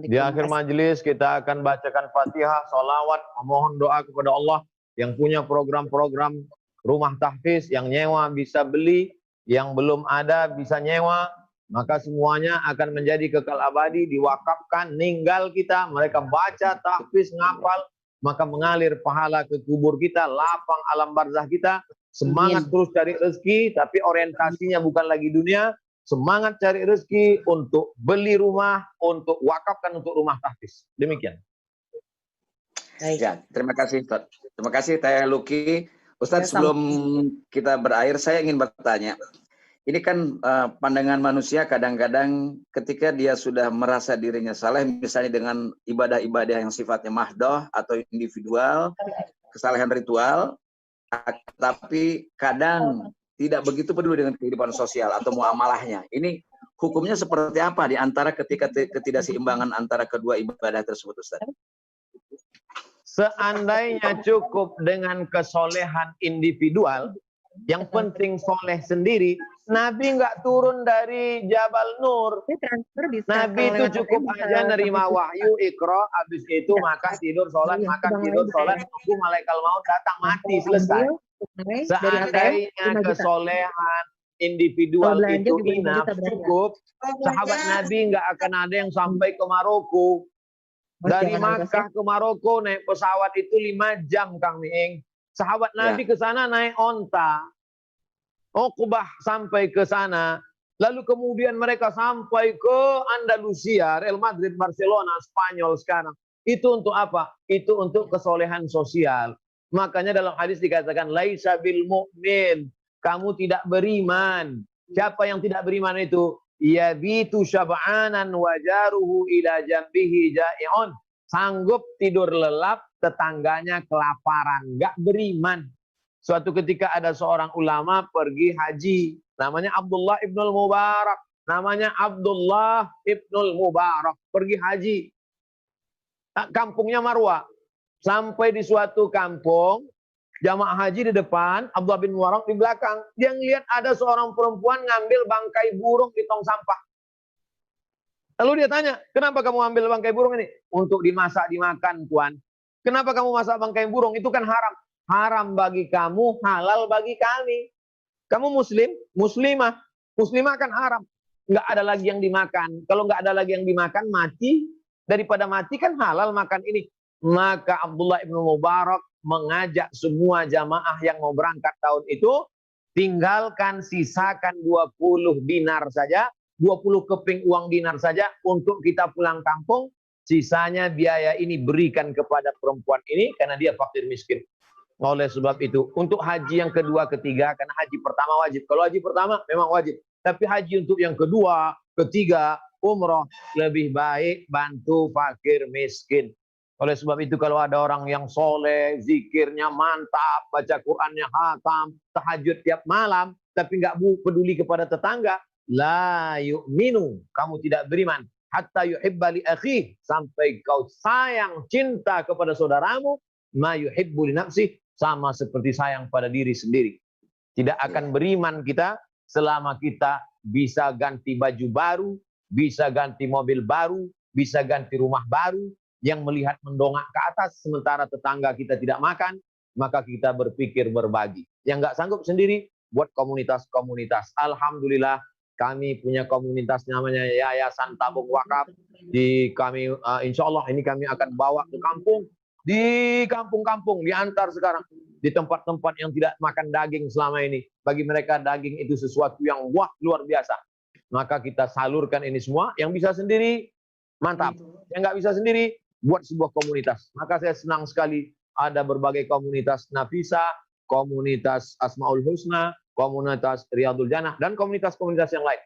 Di akhir majelis kita akan bacakan Fatihah, sholawat, memohon doa kepada Allah yang punya program-program rumah tahfiz, yang nyewa bisa beli, yang belum ada bisa nyewa, maka semuanya akan menjadi kekal abadi, diwakafkan, ninggal kita, mereka baca, tahfiz, ngapal, maka mengalir pahala ke kubur kita, lapang alam barzah kita, semangat terus cari rezeki, tapi orientasinya bukan lagi dunia, semangat cari rezeki untuk beli rumah, untuk wakafkan untuk rumah tahfiz. Demikian. Ya, terima kasih, Ustaz. Terima kasih, Teh Luki. Ustaz, Ya, sebelum kita berakhir, saya ingin bertanya. Ini kan pandangan manusia kadang-kadang ketika dia sudah merasa dirinya saleh, misalnya dengan ibadah-ibadah yang sifatnya mahdoh atau individual, kesalahan ritual, tapi kadang tidak begitu peduli dengan kehidupan sosial atau muamalahnya. Ini hukumnya seperti apa di antara ketika ketidakseimbangan antara kedua ibadah tersebut, Ustaz? Seandainya cukup dengan kesolehan individual, yang penting soleh sendiri, Nabi nggak turun dari Jabal Nur. Nabi itu cukup aja nerima wahyu, Iqra, habis itu makan, tidur, sholat, makan, tidur, sholat, tunggu malaikat maut datang, mati, selesai. Seandainya kesolehan individual itu enough, cukup, sahabat Nabi nggak akan ada yang sampai ke Maroko. Dari Makkah ke Maroko naik pesawat itu 5 jam, Kang Miing. Sahabat Nabi ke sana naik onta. Uqbah sampai ke sana. Lalu kemudian mereka sampai ke Andalusia, Real Madrid, Barcelona, Spanyol sekarang. Itu untuk apa? Itu untuk kesolehan sosial. Makanya dalam hadis dikatakan, laisa bil mu'min. Kamu tidak beriman. Siapa yang tidak beriman itu? Yabitu syab'anan wajaruhu ila jambihi ja'i'un. Sanggup tidur lelap, tetangganya kelaparan. Nggak beriman. Suatu ketika ada seorang ulama pergi haji. Namanya Abdullah ibnul Mubarak. Namanya Abdullah ibnul Mubarak. Pergi haji. Kampungnya Marwa. Sampai di suatu kampung, jamaah haji di depan, Abdullah bin Mubarak di belakang. Dia ngelihat ada seorang perempuan ngambil bangkai burung di tong sampah. Lalu dia tanya, kenapa kamu ambil bangkai burung ini? Untuk dimasak, dimakan, Tuan. Kenapa kamu masak bangkai burung? Itu kan haram. Haram bagi kamu, halal bagi kami. Kamu muslim, muslimah. Muslimah kan haram. Nggak ada lagi yang dimakan. Kalau nggak ada lagi yang dimakan, mati. Daripada mati kan halal makan ini. Maka Abdullah ibn Mubarak mengajak semua jamaah yang mau berangkat tahun itu, tinggalkan, sisakan 20 dinar saja, 20 keping uang dinar saja untuk kita pulang kampung. Sisanya biaya ini berikan kepada perempuan ini karena dia fakir miskin. Oleh sebab itu, untuk haji yang kedua, ketiga, karena haji pertama wajib. Kalau haji pertama memang wajib. Tapi haji untuk yang kedua, ketiga, umroh, lebih baik bantu fakir miskin. Oleh sebab itu kalau ada orang yang soleh, zikirnya mantap, baca Qur'annya hatam, tahajud tiap malam, tapi nggak peduli kepada tetangga, la yu'minu, kamu tidak beriman. Hatta yuhibba li akhi, sampai kau sayang, cinta kepada saudaramu, ma yuhibbu li nafsih, sama seperti sayang pada diri sendiri. Tidak akan beriman kita selama kita bisa ganti baju baru, bisa ganti mobil baru, bisa ganti rumah baru, yang melihat mendongak ke atas sementara tetangga kita tidak makan, maka kita berpikir berbagi. Yang nggak sanggup sendiri, buat komunitas-komunitas. Alhamdulillah kami punya komunitas namanya Yayasan Tabung Wakaf. Di kami insya Allah ini kami akan bawa ke kampung, di kampung-kampung, diantar sekarang di tempat-tempat yang tidak makan daging selama ini. Bagi mereka daging itu sesuatu yang wah luar biasa. Maka kita salurkan ini semua. Yang bisa sendiri mantap, yang nggak bisa sendiri buat sebuah komunitas. Maka saya senang sekali ada berbagai komunitas Nafisa, komunitas Asmaul Husna, komunitas Riyadul Jannah, dan komunitas-komunitas yang lain.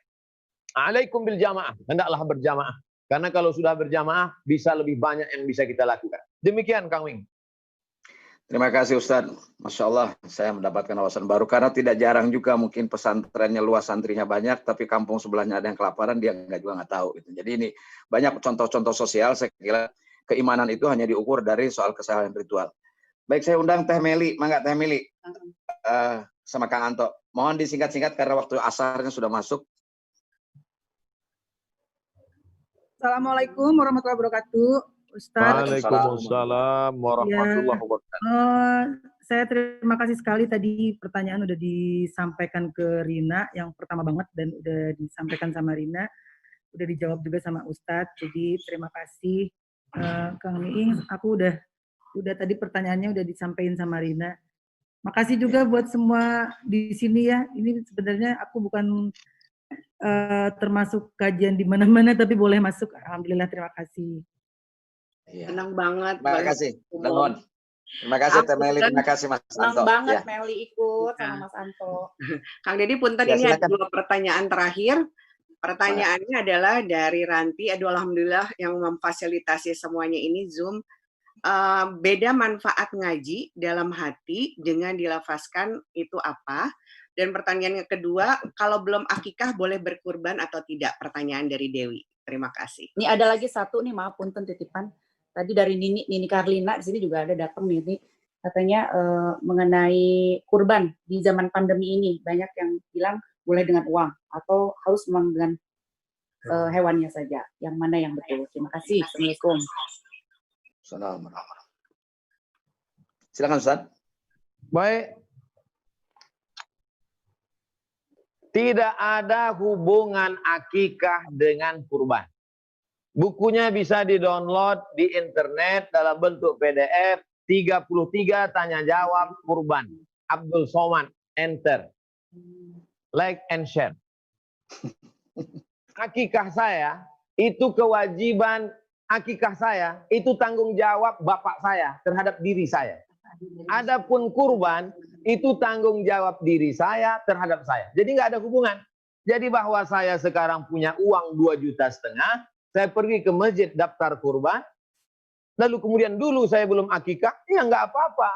Alaikum bil jamaah, hendaklah berjamaah. Karena kalau sudah berjamaah, bisa lebih banyak yang bisa kita lakukan. Demikian, Kang Wing. Terima kasih Ustadz. Masya Allah, saya mendapatkan wawasan baru. Karena tidak jarang juga mungkin pesantrennya luas, santrinya banyak, tapi kampung sebelahnya ada yang kelaparan, dia juga nggak tahu. Gitu. Jadi ini banyak contoh-contoh sosial, saya kira keimanan itu hanya diukur dari soal kesalahan ritual. Baik, saya undang Teh Meli. Mangga Teh Meli sama Kang Anto. Mohon disingkat-singkat karena waktu asarnya sudah masuk. Assalamualaikum warahmatullahi wabarakatuh, Ustaz. Waalaikumsalam warahmatullahi wabarakatuh. saya terima kasih sekali tadi pertanyaan udah disampaikan ke Rina yang pertama banget dan udah disampaikan sama Rina, udah dijawab juga sama Ustadz. Jadi terima kasih Kang Miing. Aku udah tadi pertanyaannya udah disampaikan sama Rina. Makasih juga buat semua di sini ya. Ini sebenarnya aku bukan termasuk kajian di mana-mana tapi boleh masuk. Alhamdulillah, terima kasih. Senang banget. Terima kasih. Terima kasih Teh Meli, terima kasih Mas Anto. Senang banget Ya. Meli ikut sama Mas Anto. Kang Deddy, punten Ya, ini ada silakan. 2 pertanyaan terakhir. Pertanyaannya adalah dari Ranti. Aduh, alhamdulillah yang memfasilitasi semuanya ini Zoom. Beda manfaat ngaji dalam hati dengan dilafazkan itu apa? Dan pertanyaan yang kedua, kalau belum akikah boleh berkurban atau tidak? Pertanyaan dari Dewi. Terima kasih. Ini ada lagi satu nih, maaf punten titipan. Tadi dari Nini Karlina di sini juga ada datang nih, katanya mengenai kurban di zaman pandemi ini, banyak yang bilang boleh dengan uang atau harus memang dengan hewannya saja. Yang mana yang betul? Terima kasih. Assalamualaikum. Assalamualaikum. Silakan Ustaz. Baik. Tidak ada hubungan akikah dengan kurban. Bukunya bisa di-download di internet dalam bentuk PDF, 33 tanya jawab kurban. Abdul Somad, enter. Like and share. Akikah saya, itu kewajiban akikah saya, itu tanggung jawab bapak saya terhadap diri saya. Adapun kurban, itu tanggung jawab diri saya terhadap saya. Jadi nggak ada hubungan. Jadi bahwa saya sekarang punya uang 2,5 juta, saya pergi ke masjid daftar kurban, lalu kemudian dulu saya belum akikah, ya nggak apa-apa.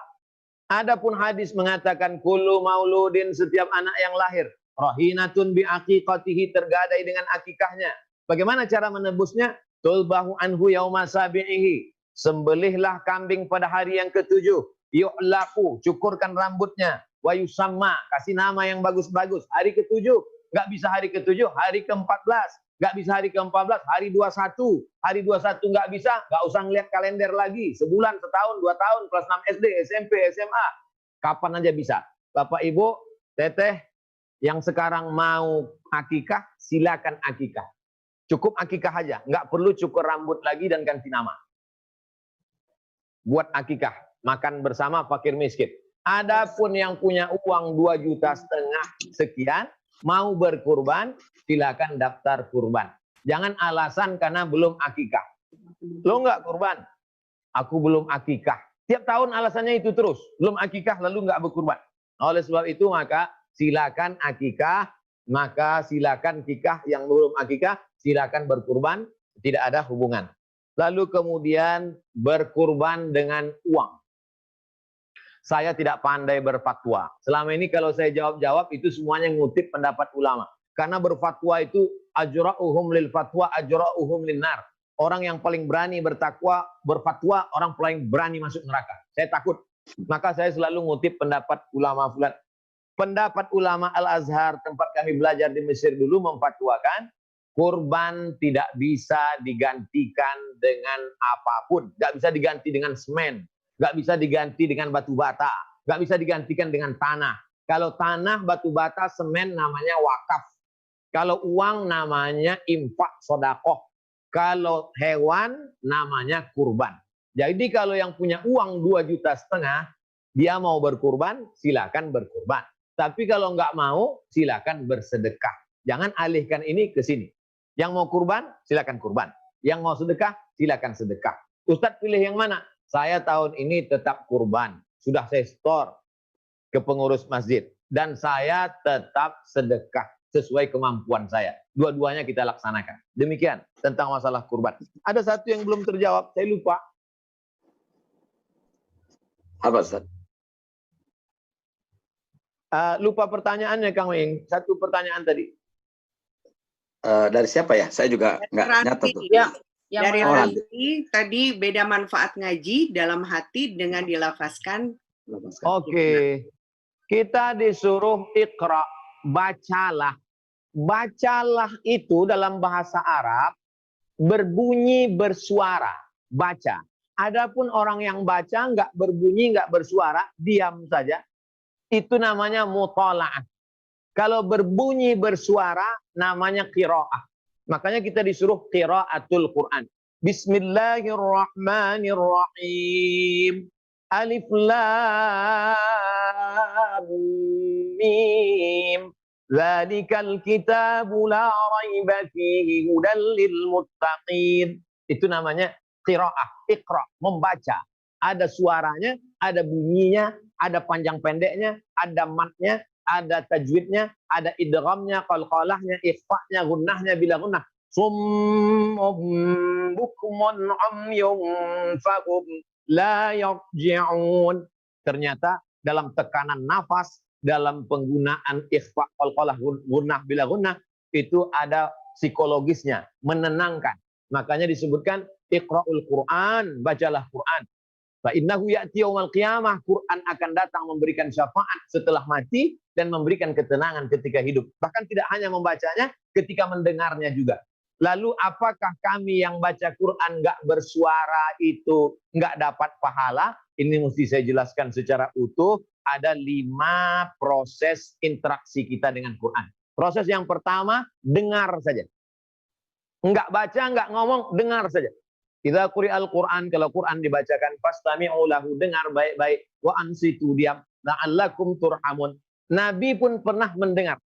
Adapun hadis mengatakan kullu mauludin, setiap anak yang lahir rahinatun bi aqiqatihi, tergadai dengan akikahnya. Bagaimana cara menebusnya? Tulbahu anhu yauma sabi'ihi, sembelihlah kambing pada hari yang ke-7. Yu'laku, cukurkan rambutnya. Wa yusamma, kasih nama yang bagus-bagus. Hari ke-7, nggak bisa hari ke-7, hari ke-14. Nggak bisa hari ke-14, hari 21. Hari 21 nggak bisa, nggak usah ngeliat kalender lagi. Sebulan, setahun, 2 tahun, kelas 6 SD, SMP, SMA. Kapan aja bisa. Bapak, Ibu, Teteh, yang sekarang mau akikah, silakan akikah. Cukup akikah aja, nggak perlu cukur rambut lagi dan ganti nama. Buat akikah, makan bersama fakir miskin. Adapun yang punya uang 2,5 juta sekian, mau berkurban, silakan daftar kurban. Jangan alasan karena belum akikah. Lo nggak kurban, aku belum akikah. Tiap tahun alasannya itu terus, belum akikah lalu nggak berkurban. Oleh sebab itu maka silakan akikah, maka silakan akikah, yang belum akikah silakan berkurban, tidak ada hubungan. Lalu kemudian berkurban dengan uang. Saya tidak pandai berfatwa. Selama ini kalau saya jawab-jawab itu semuanya ngutip pendapat ulama. Karena berfatwa itu ajra'uhum lil fatwa ajra'uhum lin nar. Orang yang paling berani bertakwa, berfatwa, orang paling berani masuk neraka. Saya takut. Maka saya selalu ngutip pendapat ulama fulan. Pendapat ulama Al-Azhar, tempat kami belajar di Mesir dulu, memfatwakan kurban tidak bisa digantikan dengan apapun. Nggak bisa diganti dengan semen. Nggak bisa diganti dengan batu bata, nggak bisa digantikan dengan tanah. Kalau tanah, batu bata, semen namanya wakaf. Kalau uang namanya infak sodakoh. Kalau hewan namanya kurban. Jadi kalau yang punya uang 2,5 juta, dia mau berkurban, silakan berkurban. Tapi kalau nggak mau, silakan bersedekah. Jangan alihkan ini ke sini. Yang mau kurban, silakan kurban. Yang mau sedekah, silakan sedekah. Ustadz pilih yang mana? Saya tahun ini tetap kurban. Sudah saya store ke pengurus masjid. Dan saya tetap sedekah sesuai kemampuan saya. Dua-duanya kita laksanakan. Demikian tentang masalah kurban. Ada satu yang belum terjawab, saya lupa. Apa Ustaz? Lupa pertanyaannya Kang Wing. Satu pertanyaan tadi. Dari siapa ya? Saya juga nggak nyata tuh. Yang Dari Oh, Ranti, tadi beda manfaat ngaji dalam hati dengan dilafazkan. Oke. Kita disuruh iqra, bacalah. Bacalah itu dalam bahasa Arab berbunyi bersuara, baca. Adapun orang yang baca nggak berbunyi, nggak bersuara, diam saja, itu namanya muthala'ah. Kalau berbunyi bersuara namanya qiraah. Makanya kita disuruh qiraatul Quran. Bismillahirrahmanirrahim. Alif lam mim. Dzalikal kitabu la raiba fihi hudal lil muttaqin. Itu namanya qiraah, iqra, membaca. Ada suaranya, ada bunyinya, ada panjang pendeknya, ada matnya, ada tajwidnya, ada idghamnya, qalqalahnya, ikhfa'nya, gunnahnya, bila gunnah. Summum bukmun umyun fahum la yarji'un. Ternyata dalam tekanan nafas, dalam penggunaan ikhfa, qalqalah, gunnah, bila gunnah, itu ada psikologisnya, menenangkan. Makanya disebutkan Iqra'ul Quran, bacalah Quran. Fa innahu ya'ti yaumal qiyamah, Quran akan datang memberikan syafaat setelah mati dan memberikan ketenangan ketika hidup. Bahkan tidak hanya membacanya, ketika mendengarnya juga. Lalu apakah kami yang baca Quran nggak bersuara itu nggak dapat pahala? Ini mesti saya jelaskan secara utuh. Ada 5 proses interaksi kita dengan Quran. Proses yang pertama, dengar saja. Enggak baca, enggak ngomong, dengar saja. Idza quri'al Quran, kalau Quran dibacakan, fastami'u lahu, dengar baik-baik, wa ansitu, diam, la'allakum turhamun. Nabi pun pernah mendengar.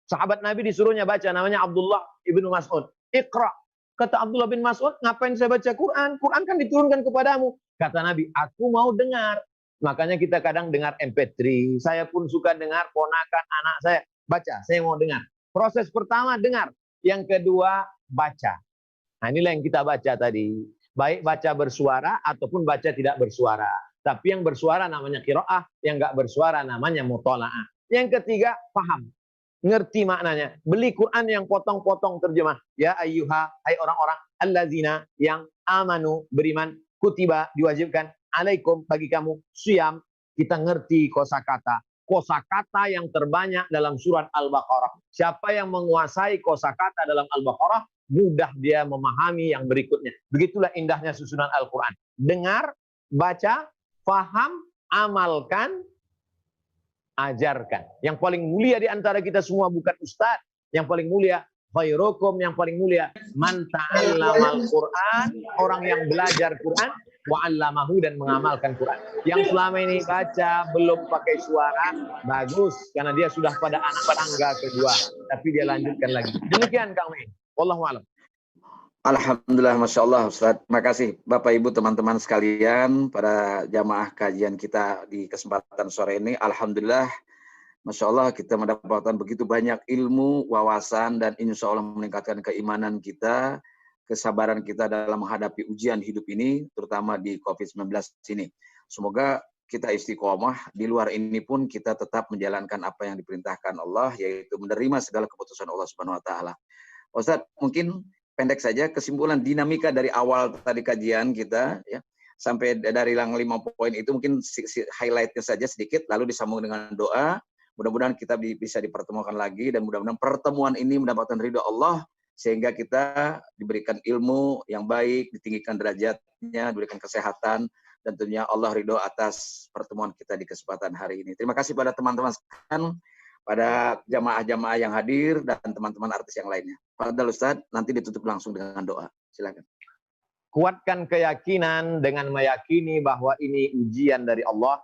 Sahabat Nabi disuruhnya baca, namanya Abdullah ibnu Mas'ud. Iqra. Kata Abdullah bin Mas'ud, ngapain saya baca Quran? Quran kan diturunkan kepadamu. Kata Nabi, aku mau dengar. Makanya kita kadang dengar MP3. Saya pun suka dengar ponakan anak saya. Baca, saya mau dengar. Proses pertama, dengar. Yang kedua, baca. Nah, inilah yang kita baca tadi. Baik baca bersuara ataupun baca tidak bersuara. Tapi yang bersuara namanya qiraah, yang enggak bersuara namanya muthala'ah. Yang ketiga, paham. Ngerti maknanya. Beli Quran yang potong-potong terjemah. Ya ayyuha, hai orang-orang allazina yang amanu, beriman, kutiba, diwajibkan, alaikum, bagi kamu, siyam, kita ngerti kosakata. Kosakata yang terbanyak dalam surat Al-Baqarah. Siapa yang menguasai kosakata dalam Al-Baqarah, mudah dia memahami yang berikutnya. Begitulah indahnya susunan Al-Quran. Dengar, baca, faham, amalkan, ajarkan. Yang paling mulia di antara kita semua bukan ustadz. Yang paling mulia, khairukum, yang paling mulia, man ta'allamal Quran, orang yang belajar Quran, wa'allamahu, dan mengamalkan Quran. Yang selama ini baca belum pakai suara, bagus, karena dia sudah pada anak tangga kedua, tapi dia lanjutkan lagi. Demikian kami. Wallahu a'lam. Alhamdulillah, Masya Allah, Ustaz. Terima kasih Bapak Ibu teman-teman sekalian pada jamaah kajian kita di kesempatan sore ini. Alhamdulillah, Masya Allah, kita mendapatkan begitu banyak ilmu, wawasan, dan insya Allah meningkatkan keimanan kita, kesabaran kita dalam menghadapi ujian hidup ini, terutama di COVID-19 ini. Semoga kita istiqomah, di luar ini pun kita tetap menjalankan apa yang diperintahkan Allah, yaitu menerima segala keputusan Allah Subhanahu wa Ta'ala. Ustaz, mungkin pendek saja kesimpulan dinamika dari awal tadi kajian kita, ya, sampai dari yang 5 poin itu mungkin highlightnya saja sedikit, lalu disambung dengan doa. Mudah-mudahan kita bisa dipertemukan lagi, dan mudah-mudahan pertemuan ini mendapatkan ridho Allah, sehingga kita diberikan ilmu yang baik, ditinggikan derajatnya, diberikan kesehatan, dan tentunya Allah ridho atas pertemuan kita di kesempatan hari ini. Terima kasih pada teman-teman sekalian, pada jamaah-jamaah yang hadir, dan teman-teman artis yang lainnya. Fadhal Ustaz, nanti ditutup langsung dengan doa. Silakan. Kuatkan keyakinan dengan meyakini bahwa ini ujian dari Allah.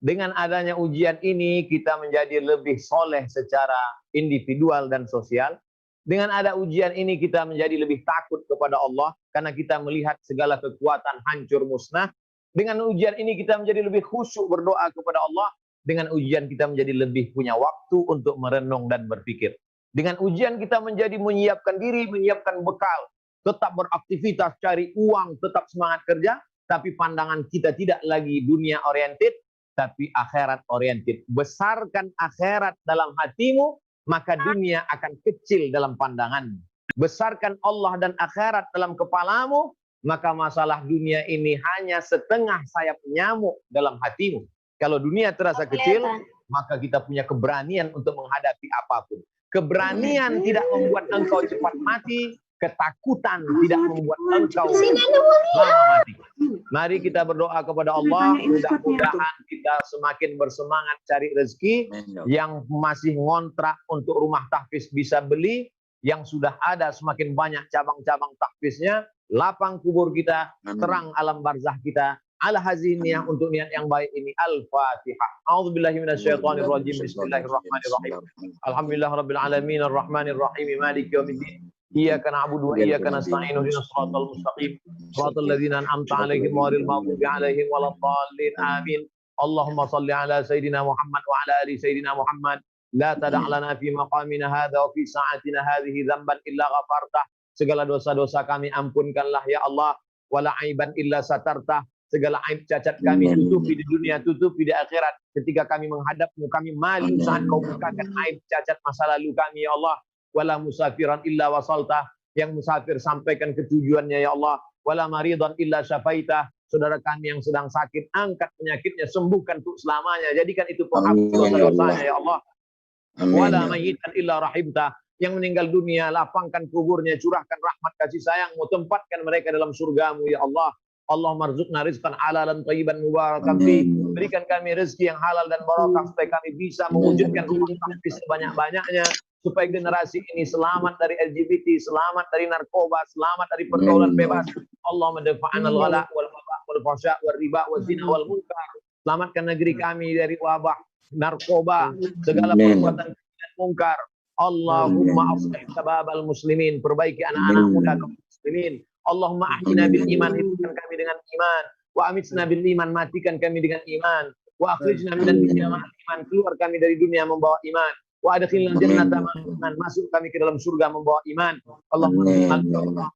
Dengan adanya ujian ini, kita menjadi lebih soleh secara individual dan sosial. Dengan ada ujian ini, kita menjadi lebih takut kepada Allah, karena kita melihat segala kekuatan hancur musnah. Dengan ujian ini, kita menjadi lebih khusyuk berdoa kepada Allah. Dengan ujian kita menjadi lebih punya waktu untuk merenung dan berpikir. Dengan ujian kita menjadi menyiapkan diri, menyiapkan bekal. Tetap beraktivitas, cari uang, tetap semangat kerja. Tapi pandangan kita tidak lagi dunia oriented, tapi akhirat oriented. Besarkan akhirat dalam hatimu, maka dunia akan kecil dalam pandanganmu. Besarkan Allah dan akhirat dalam kepalamu, maka masalah dunia ini hanya setengah sayap nyamuk dalam hatimu. Kalau dunia terasa kecil, maka kita punya keberanian untuk menghadapi apapun. Keberanian tidak membuat engkau cepat mati, ketakutan tidak membuat engkau lama mati. Mari kita berdoa kepada Allah, mudah-mudahan kita semakin bersemangat cari rezeki. Yang masih ngontrak untuk rumah tahfiz bisa beli, yang sudah ada semakin banyak cabang-cabang tahfiznya, lapang kubur kita, terang alam barzah kita. Ala haziniyah untuk niat yang baik ini. Al-Fatihah. A'udzubillahi minasyaitonirrajim. Bismillahirrahmanirrahim. Alhamdulillahirabbil alamin arrahmanir rahim maliki yaumiddin. Iyyaka na'budu wa iyyaka nasta'in ihdinas siratal mustaqim. Siratal ladzina an'amta 'alaihim ghairil maghdubi 'alaihim waladdallin. Amin. Allahumma shalli ala sayidina Muhammad wa ala ali sayidina Muhammad. La tada' lana fi maqamina hadza wa fi sa'atina hadhihi dzamban illa ghafartah. Segala dosa-dosa kami ampunkanlah ya Allah. Wala aiban illa satartah. Segala aib cacat kami tutupi di dunia, tutupi di akhirat. Ketika kami menghadapmu, kami malu saat kau bukakan aib cacat masa lalu kami ya Allah. Wala musafiran illa wasaltah. Yang musafir sampaikan ke tujuannya ya Allah. Wala maridan illa syafaitah. Saudara kami yang sedang sakit, angkat penyakitnya, sembuhkan untuk selamanya. Jadikan itu penghapus dosa-dosanya ya Allah. Wala mayyitan illa rahimtah. Yang meninggal dunia, lapangkan kuburnya, curahkan rahmat kasih sayangmu, tempatkan mereka dalam surgamu ya Allah. Allah marzuqna rizqan halalan thayyiban mubarakan fi. Berikan kami rezeki yang halal dan barakah supaya kami bisa mewujudkan rumah tahfiz sebanyak-banyaknya, supaya generasi ini selamat dari LGBT, selamat dari narkoba, selamat dari pergaulan bebas. Allahumma dafa'an al-ghala wal wabah wal fahsya wal riba wal zina wal munkar. Selamatkan negeri kami dari wabah narkoba, segala perbuatan mungkar. Allahumma aslih sababal muslimin, perbaiki anak-anak muda kaum muslimin. Allahumma ahyina bil iman, hidupkan kami dengan iman. Wa amitsna bil iman, matikan kami dengan iman. Wa akhrijna minad dunya ma'al iman, keluar kami dari dunia membawa iman. Wa adkhilna jannata ma'al iman, masuk kami ke dalam surga membawa iman. Allahumma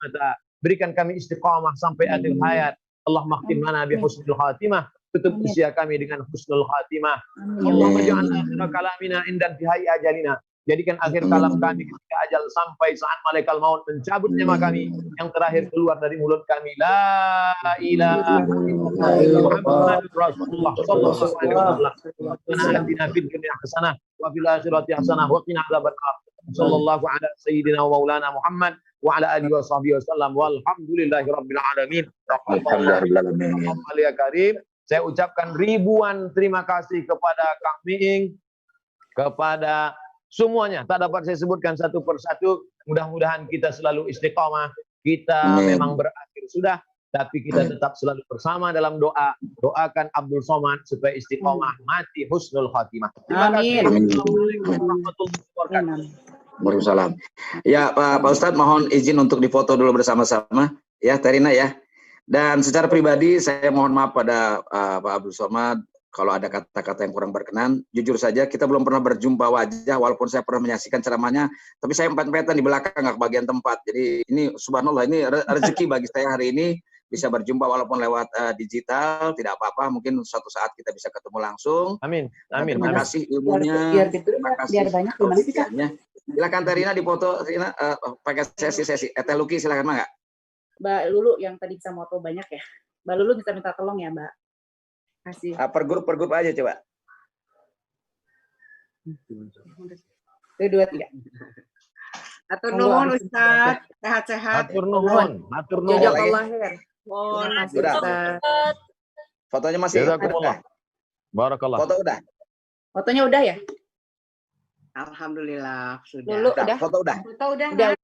berikan kami istiqamah sampai akhir hayat. Allahumma khtim lana bi husnil khatimah, tutup usia kami dengan husnul khatimah. Allahumma ja'alna akhira kalamina indan tihai ajalina. Jadikan akhir kalam kami ketika ajal sampai saat malaikat maut mencabut nyawa kami, yang terakhir keluar dari mulut kami, la ilaha illallah Muhammadur Rasulullah sallallahu alaihi wasallam. Rabbana atina fid dunya hasanah wa fil akhirati hasanah wa qina adzabannar. Sallallahu ala sayyidina wa maulana Muhammad wa ala alihi wa sahbihi wasallam. Walhamdulillahi rabbil alamin. Alhamdulillah karim. Saya ucapkan ribuan terima kasih kepada Kang Miing, kepada semuanya, tak dapat saya sebutkan satu persatu. Mudah-mudahan kita selalu istiqamah. Kita memang berakhir sudah, tapi kita tetap selalu bersama dalam doa. Doakan Abdul Somad supaya istiqamah, mati husnul khatimah. Terima kasih. Assalamualaikum warahmatullahi wabarakatuh. Waalaikumsalam. Ya Pak Ustadz, mohon izin untuk difoto dulu bersama-sama ya, Terina ya. Dan secara pribadi saya mohon maaf pada Pak Abdul Somad kalau ada kata-kata yang kurang berkenan. Jujur saja kita belum pernah berjumpa wajah, walaupun saya pernah menyaksikan ceramahnya, tapi saya empet-empetan di belakang, nggak kebagian tempat. Jadi ini subhanallah, ini rezeki bagi saya hari ini bisa berjumpa walaupun lewat digital, tidak apa-apa. Mungkin suatu saat kita bisa ketemu langsung. Amin. Amin. Terima kasih ilmunya. Terima kasih. Biar banyak gimana sih Kak? Silakan Terina difoto, Terina pakai sesi-sesi. Teh Luki silakan Mbak. Mbak Lulu yang tadi bisa moto banyak ya. Mbak Lulu bisa minta tolong ya Mbak. Kasih. Per grup aja coba. 1, 2, 3. Atur nuhun Ustaz, sehat-sehat. Atur nuhun. Jazakallah khair. Mohon Sudah. Ustaz. Fotonya masih ada. Barakallah. Foto udah. Fotonya udah ya? Alhamdulillah sudah. Lulu udah. Foto udah. Udah.